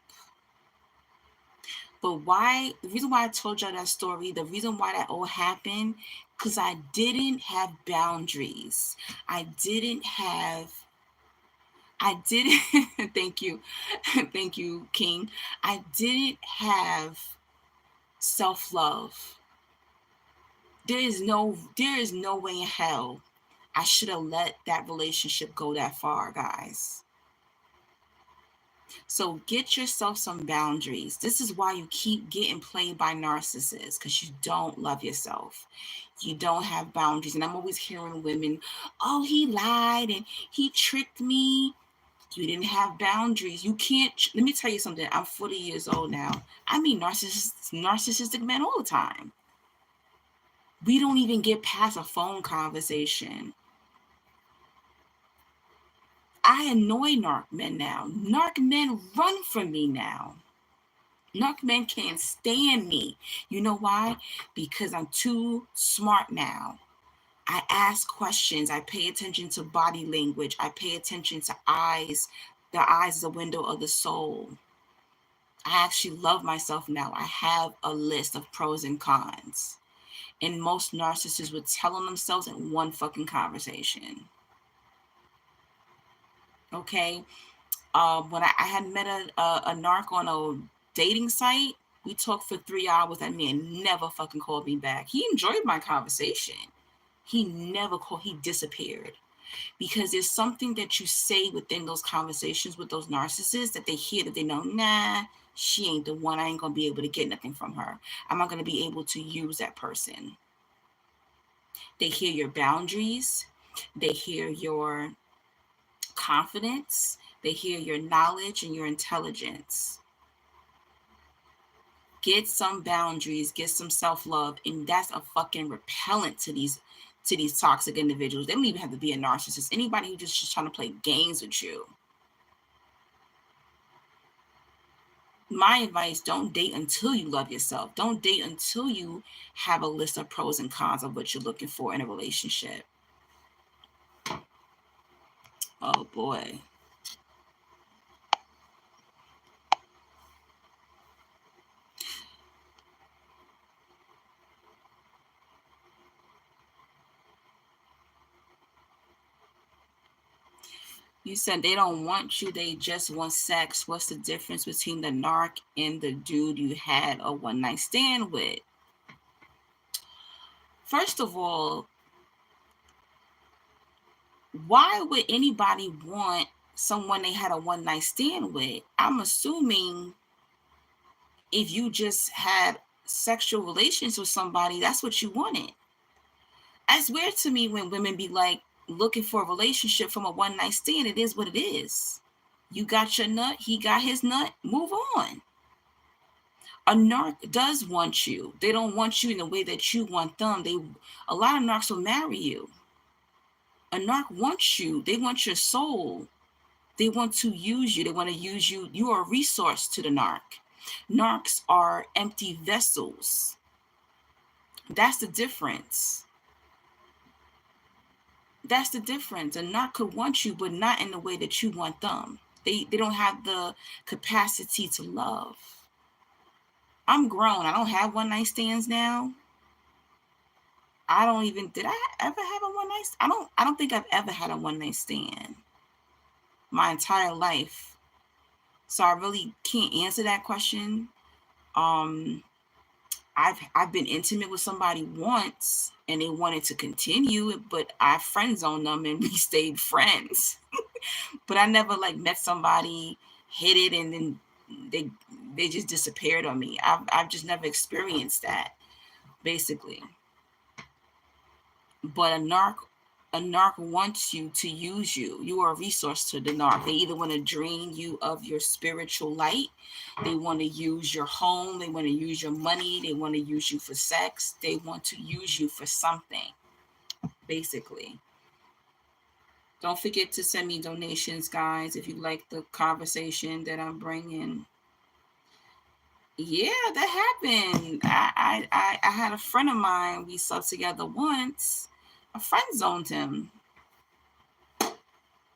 But the reason why I told y'all that story, the reason why that all happened, because I didn't have boundaries. Thank you. Thank you, King. I didn't have self-love. There is no way in hell I should have let that relationship go that far, guys. So get yourself some boundaries. This is why you keep getting played by narcissists, because you don't love yourself. You don't have boundaries. And I'm always hearing women, oh, he lied and he tricked me. You didn't have boundaries. You can't. Let me tell you something. I'm 40 years old now. I mean, narcissistic men all the time. We don't even get past a phone conversation. I annoy narc men now. Narc men run from me now. Narc men can't stand me. You know why? Because I'm too smart now. I ask questions. I pay attention to body language. I pay attention to eyes. The eyes is a window of the soul. I actually love myself now. I have a list of pros and cons. And most narcissists would tell on themselves in one fucking conversation. Okay? When I had met a narc on a dating site, we talked for 3 hours. That man never fucking called me back. He enjoyed my conversation. He never called, he disappeared. Because there's something that you say within those conversations with those narcissists that they hear, that they know, nah, she ain't the one. I ain't gonna be able to get nothing from her. I'm not gonna be able to use that person. They hear your boundaries. They hear your confidence. They hear your knowledge and your intelligence. Get some boundaries, get some self-love, and that's a fucking repellent to these toxic individuals. They don't even have to be a narcissist. Anybody who just trying to play games with you. My advice, don't date until you love yourself. Don't date until you have a list of pros and cons of what you're looking for in a relationship. Oh boy. You said they don't want you, they just want sex. What's the difference between the narc and the dude you had a one night stand with? First of all, why would anybody want someone they had a one night stand with? I'm assuming if you just had sexual relations with somebody, that's what you wanted. It's weird to me when women be like looking for a relationship from a one night stand. It is what it is. You got your nut, he got his nut, move on. A narc does want you. They don't want you in the way that you want them. A lot of narcs will marry you. A narc wants you. They want your soul. They want to use you. They want to use you. You are a resource to the narc. Narcs are empty vessels. That's the difference. That's the difference. A narc could want you, but not in the way that you want them. They don't have the capacity to love. I'm grown. I don't have one night stands now. Did I ever have a one night? I don't think I've ever had a one night stand my entire life. So I really can't answer that question. Um, I've been intimate with somebody once and they wanted to continue, but I friend zoned them and we stayed friends. But I never like met somebody, hit it, and then they they just disappeared on me. I've just never experienced that, basically. But a narc wants you to use you. You are a resource to the narc. They either want to drain you of your spiritual light, they want to use your home, they want to use your money, they want to use you for sex, they want to use you for something, basically. Don't forget to send me donations, guys, if you like the conversation that I'm bringing. Yeah, that happened. I had a friend of mine. We slept together once. A friend zoned him,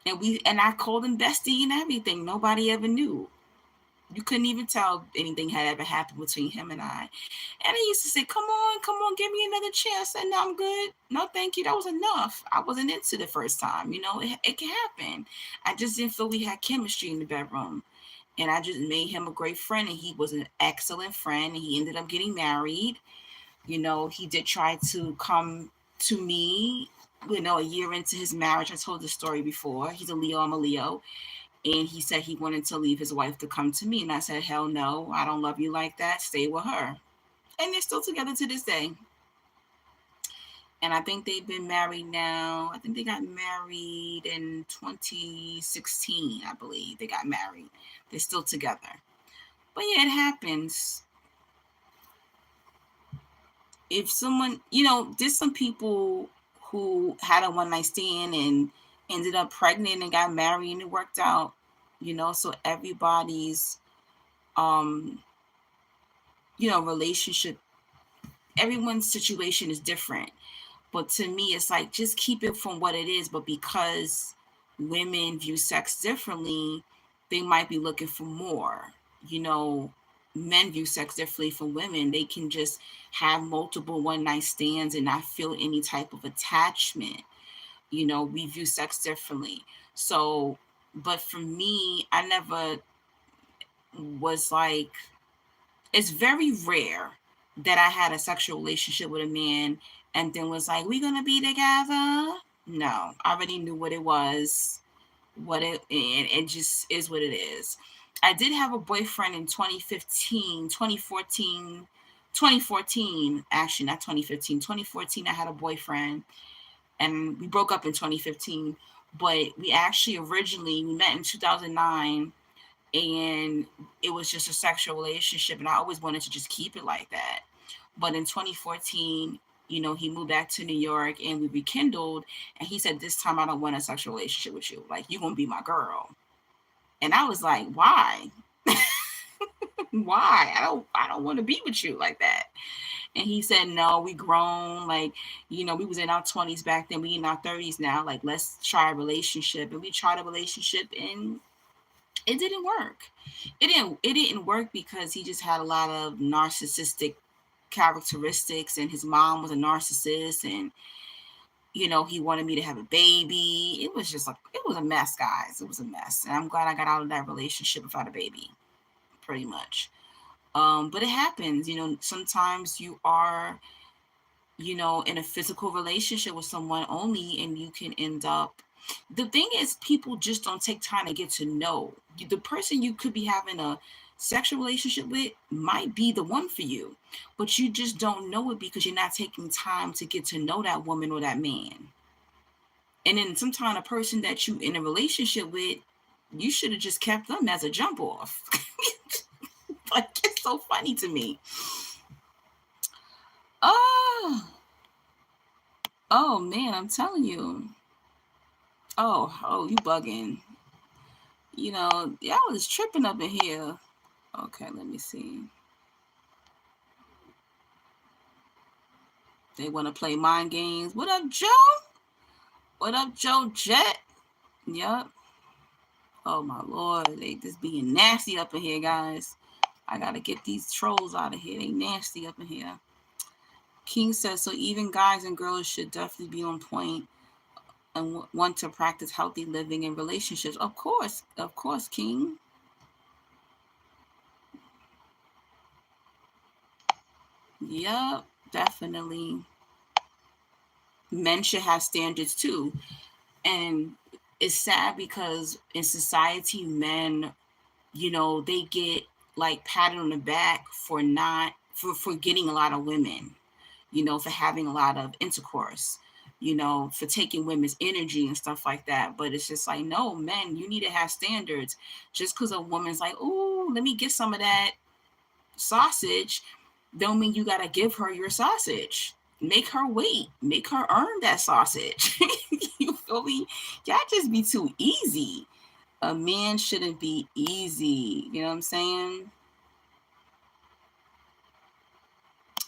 and I called him bestie and everything. Nobody ever knew. You couldn't even tell anything had ever happened between him and I. And he used to say, come on, give me another chance." I said, "No, I'm good. No, thank you. That was enough. I wasn't into the first time. It can happen. I just didn't feel we had chemistry in the bedroom." And I just made him a great friend, and he was an excellent friend, and he ended up getting married. He did try to come to me, a year into his marriage. I told the story before. He's a Leo, I'm a Leo. And he said he wanted to leave his wife to come to me. And I said, hell no, I don't love you like that. Stay with her. And they're still together to this day. And I think they've been married now. I think they got married in 2016, I believe. They got married. They're still together. But yeah, it happens. If someone, there's some people who had a one night stand and ended up pregnant and got married and it worked out, so everybody's, relationship, everyone's situation is different. But to me, it's like just keep it from what it is. But because women view sex differently, they might be looking for more. You know, men view sex differently from women. They can just have multiple one night stands and not feel any type of attachment. You know, we view sex differently. So, but for me, I never was like, it's very rare that I had a sexual relationship with a man and then was like, we gonna be together. No, I already knew what it was, what it just is what it is. I did have a boyfriend in 2015, 2014, 2014, actually not 2015, 2014. I had a boyfriend and we broke up in 2015, but we actually originally we met in 2009, and it was just a sexual relationship, and I always wanted to just keep it like that. But in 2014, you know, he moved back to New York and we rekindled, and he said, this time I don't want a sexual relationship with you, like you're gonna be my girl. And I was like, why? Why? I don't want to be with you like that. And he said, no, we grown, like, you know, we was in our 20s back then, we in our 30s now, like let's try a relationship. And we tried a relationship and it didn't work. It didn't work because he just had a lot of narcissistic characteristics, and his mom was a narcissist, and you know, he wanted me to have a baby. It was just like, it was a mess, guys. It was a mess. And I'm glad I got out of that relationship without a baby, pretty much. But it happens, you know, sometimes you are, you know, in a physical relationship with someone only, and you can end up. The thing is, people just don't take time to get to know the person you could be having a sexual relationship with might be the one for you, but you just don't know it because you're not taking time to get to know that woman or that man. And then sometimes a person that you in a relationship with, you should have just kept them as a jump off. Like, it's so funny to me. Oh, oh man, I'm telling you. Oh, you bugging. You know, y'all was tripping up in here. Okay, let me see. They want to play mind games. What up, Joe? What up, Joe Jet? Yep. Oh my lord, they just being nasty up in here, guys. I gotta get these trolls out of here. They nasty up in here. King says, so even guys and girls should definitely be on point and want to practice healthy living and relationships. Of course, King. Yep, definitely. Men should have standards too. And it's sad because in society, men, you know, they get like patted on the back for not for getting a lot of women, you know, for having a lot of intercourse, you know, for taking women's energy and stuff like that. But it's just like, no, men, you need to have standards. Just because a woman's like, oh, let me get some of that sausage, don't mean you gotta give her your sausage. Make her wait. Make her earn that sausage. You feel me? Y'all just be too easy. A man shouldn't be easy. You know what I'm saying?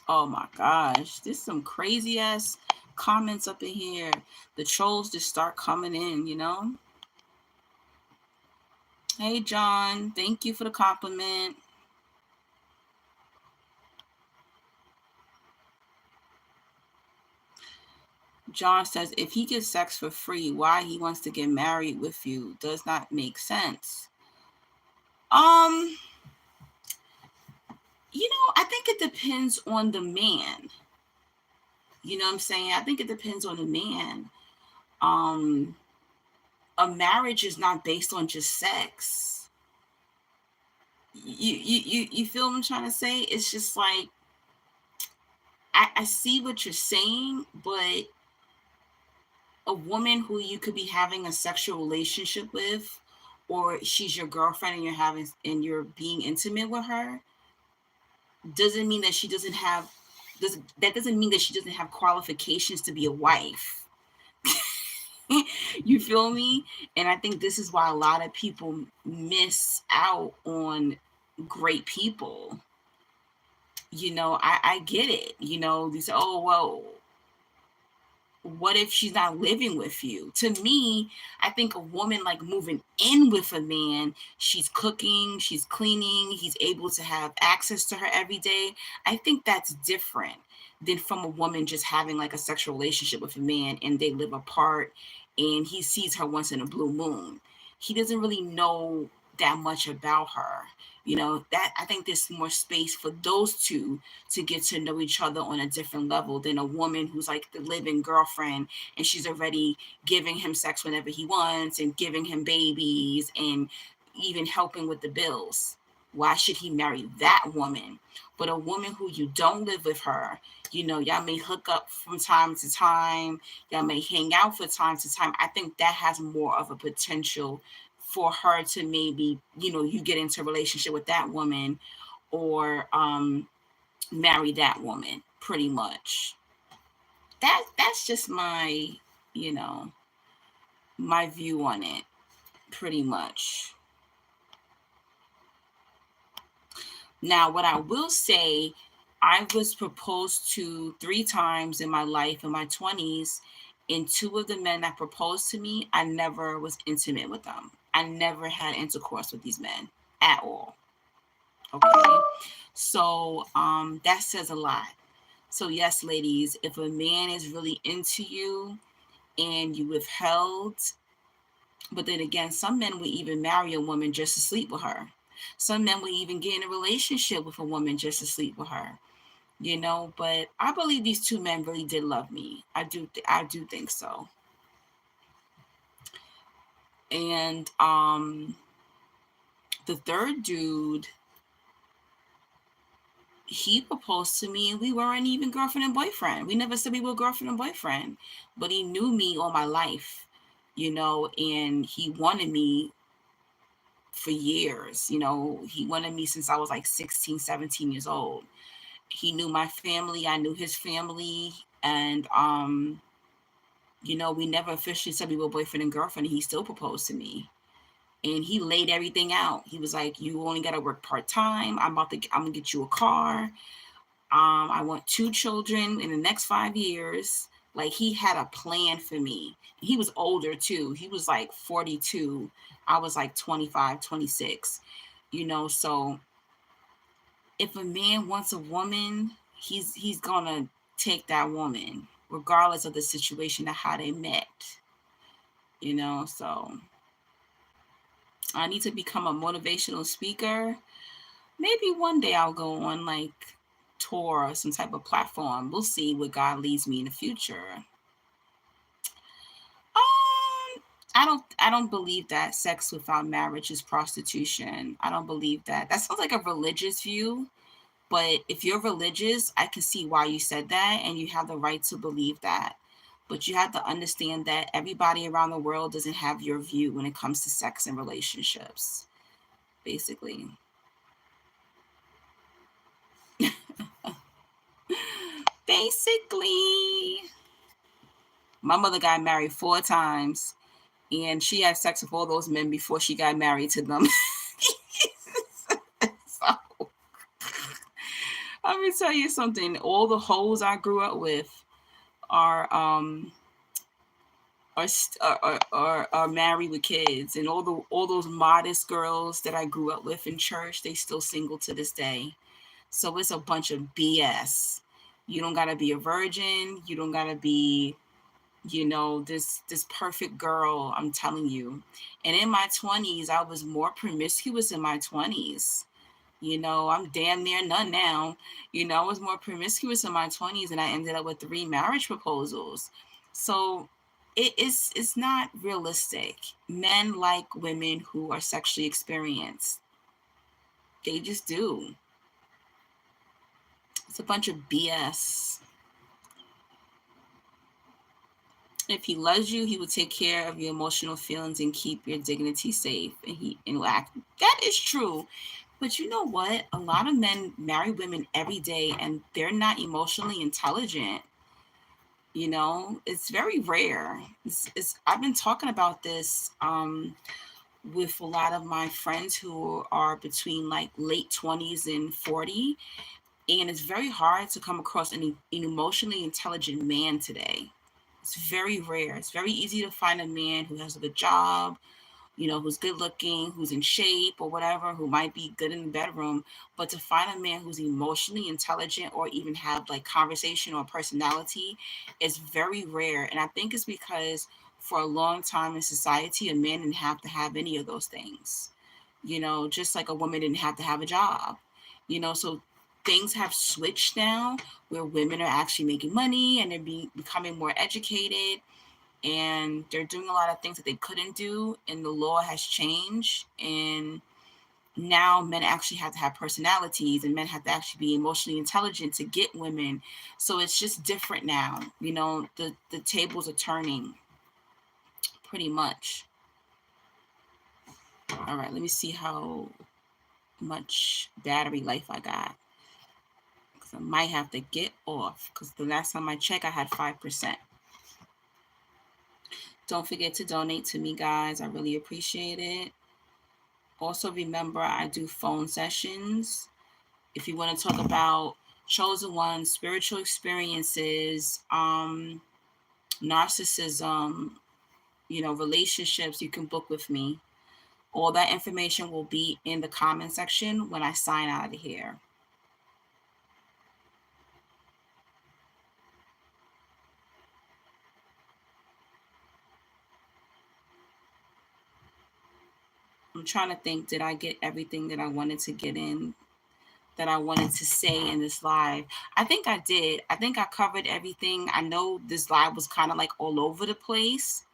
Oh my gosh. There's some crazy ass comments up in here. The trolls just start coming in, you know? Hey John, thank you for the compliment. John says, if he gets sex for free, why he wants to get married with you does not make sense. Um, you know, I think it depends on the man. You know what I'm saying? I think it depends on the man. Um, a marriage is not based on just sex. You feel what I'm trying to say? It's just like I see what you're saying, but a woman who you could be having a sexual relationship with, or she's your girlfriend and you're being intimate with her, doesn't mean that she doesn't have that doesn't mean that she doesn't have qualifications to be a wife. You feel me? And I think this is why a lot of people miss out on great people. You know, I get it. You know, they say, oh well, what if she's not living with you? To me, I think a woman like moving in with a man, she's cooking, she's cleaning, he's able to have access to her every day. I think that's different than from a woman just having like a sexual relationship with a man and they live apart and he sees her once in a blue moon. He doesn't really know that much about her. That I think there's more space for those two to get to know each other on a different level than a woman who's like the living girlfriend and she's already giving him sex whenever he wants and giving him babies and even helping with the bills. Why should he marry that woman? But a woman who you don't live with her, y'all may hook up from time to time, y'all may hang out for time to time. I think that has more of a potential for her to maybe, you get into a relationship with that woman or marry that woman, pretty much. That's just my, you know, my view on it, pretty much. Now, what I will say, I was proposed to 3 times in my life in my 20s, and 2 of the men that proposed to me, I never was intimate with them. I never had intercourse with these men at all. Okay. So that says a lot. So yes, ladies, if a man is really into you and you withheld, but then again, some men will even marry a woman just to sleep with her. Some men will even get in a relationship with a woman just to sleep with her. But I believe these 2 men really did love me. I do think so. And the third dude, he proposed to me and we weren't even girlfriend and boyfriend. We never said we were girlfriend and boyfriend, but he knew me all my life, and he wanted me for years. He wanted me since I was like 16, 17 years old. He knew my family, I knew his family, and we never officially said we were boyfriend and girlfriend. And he still proposed to me. And he laid everything out. He was like, "You only gotta work part-time. I'm gonna get you a car. I want 2 children in the next 5 years." Like, he had a plan for me. He was older too. He was like 42. I was like 25, 26. So if a man wants a woman, he's gonna take that woman, regardless of the situation of how they met. So I need to become a motivational speaker. Maybe one day I'll go on like tour or some type of platform. We'll see what God leads me in the future. I don't believe that sex without marriage is prostitution. I don't believe that. That sounds like a religious view, but if you're religious, I can see why you said that and you have the right to believe that. But you have to understand that everybody around the world doesn't have your view when it comes to sex and relationships, basically. Basically, my mother got married 4 times and she had sex with all those men before she got married to them. So, let me tell you something. All the hoes I grew up with are are married with kids, and all those modest girls that I grew up with in church, they still single to this day. So it's a bunch of BS. You don't gotta be a virgin. You don't gotta be, this perfect girl. I'm telling you. And in my 20s, I was more promiscuous in my 20s. I'm damn near none now. I was more promiscuous in my 20s and I ended up with 3 marriage proposals. So it's not realistic. Men like women who are sexually experienced. They just do. It's a bunch of BS. If he loves you, he will take care of your emotional feelings and keep your dignity safe. And will act. That is true. But you know what? A lot of men marry women every day and they're not emotionally intelligent. It's very rare. I've been talking about this with a lot of my friends who are between like late 20s and 40. And it's very hard to come across an emotionally intelligent man today. It's very rare. It's very easy to find a man who has a good job, who's good looking, who's in shape or whatever, who might be good in the bedroom. But to find a man who's emotionally intelligent or even have like conversation or personality is very rare. And I think it's because for a long time in society, a man didn't have to have any of those things, just like a woman didn't have to have a job, so things have switched now where women are actually making money and they're becoming more educated, and they're doing a lot of things that they couldn't do, and the law has changed, and now men actually have to have personalities and men have to actually be emotionally intelligent to get women. So it's just different now. The tables are turning pretty much. All right, let me see how much battery life I got, because I might have to get off, because the last time I checked I had 5%. Don't forget to donate to me, guys. I really appreciate it. Also, remember, I do phone sessions. If you want to talk about chosen ones, spiritual experiences, narcissism, relationships, you can book with me. All that information will be in the comment section when I sign out of here. I'm trying to think, did I get everything that I wanted to get in, that I wanted to say in this live? I think I did. I think I covered everything. I know this live was kind of like all over the place,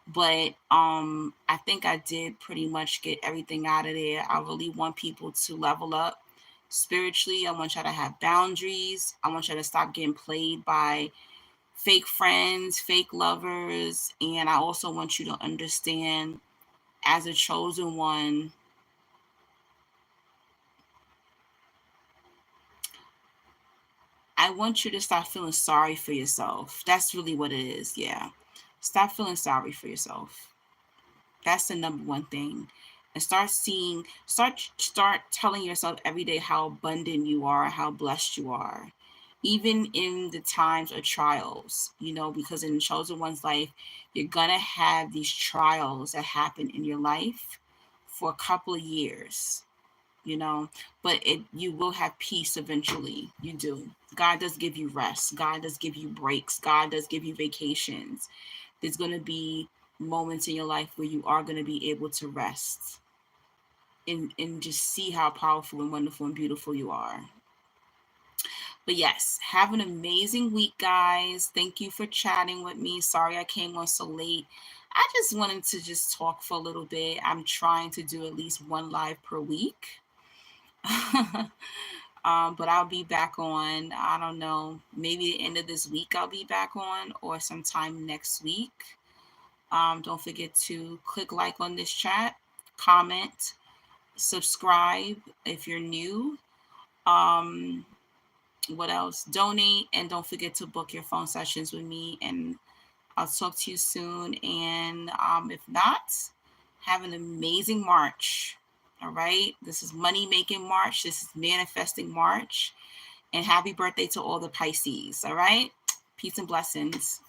but I think I did pretty much get everything out of there. I really want people to level up spiritually. I want y'all to have boundaries. I want y'all to stop getting played by fake friends, fake lovers, and I also want you to understand, as a chosen one, I want you to stop feeling sorry for yourself. That's really what it is. Yeah. Stop feeling sorry for yourself. That's the number one thing. And start telling yourself every day how abundant you are, how blessed you are. Even in the times of trials, because in the chosen one's life, you're gonna have these trials that happen in your life for a couple of years, but you will have peace eventually. You do. God does give you rest. God does give you breaks. God does give you vacations. There's going to be moments in your life where you are going to be able to rest and just see how powerful and wonderful and beautiful you are. But yes, have an amazing week, guys. Thank you for chatting with me. Sorry I came on so late. I just wanted to just talk for a little bit. I'm trying to do at least one live per week. But I'll be back on, I don't know, maybe the end of this week I'll be back on, or sometime next week. Don't forget to click like on this chat, comment, subscribe if you're new. What else? Donate, and don't forget to book your phone sessions with me, and I'll talk to you soon. And if not, have an amazing March. All right. This is money making March. This is manifesting March. And happy birthday to all the Pisces. All right. Peace and blessings.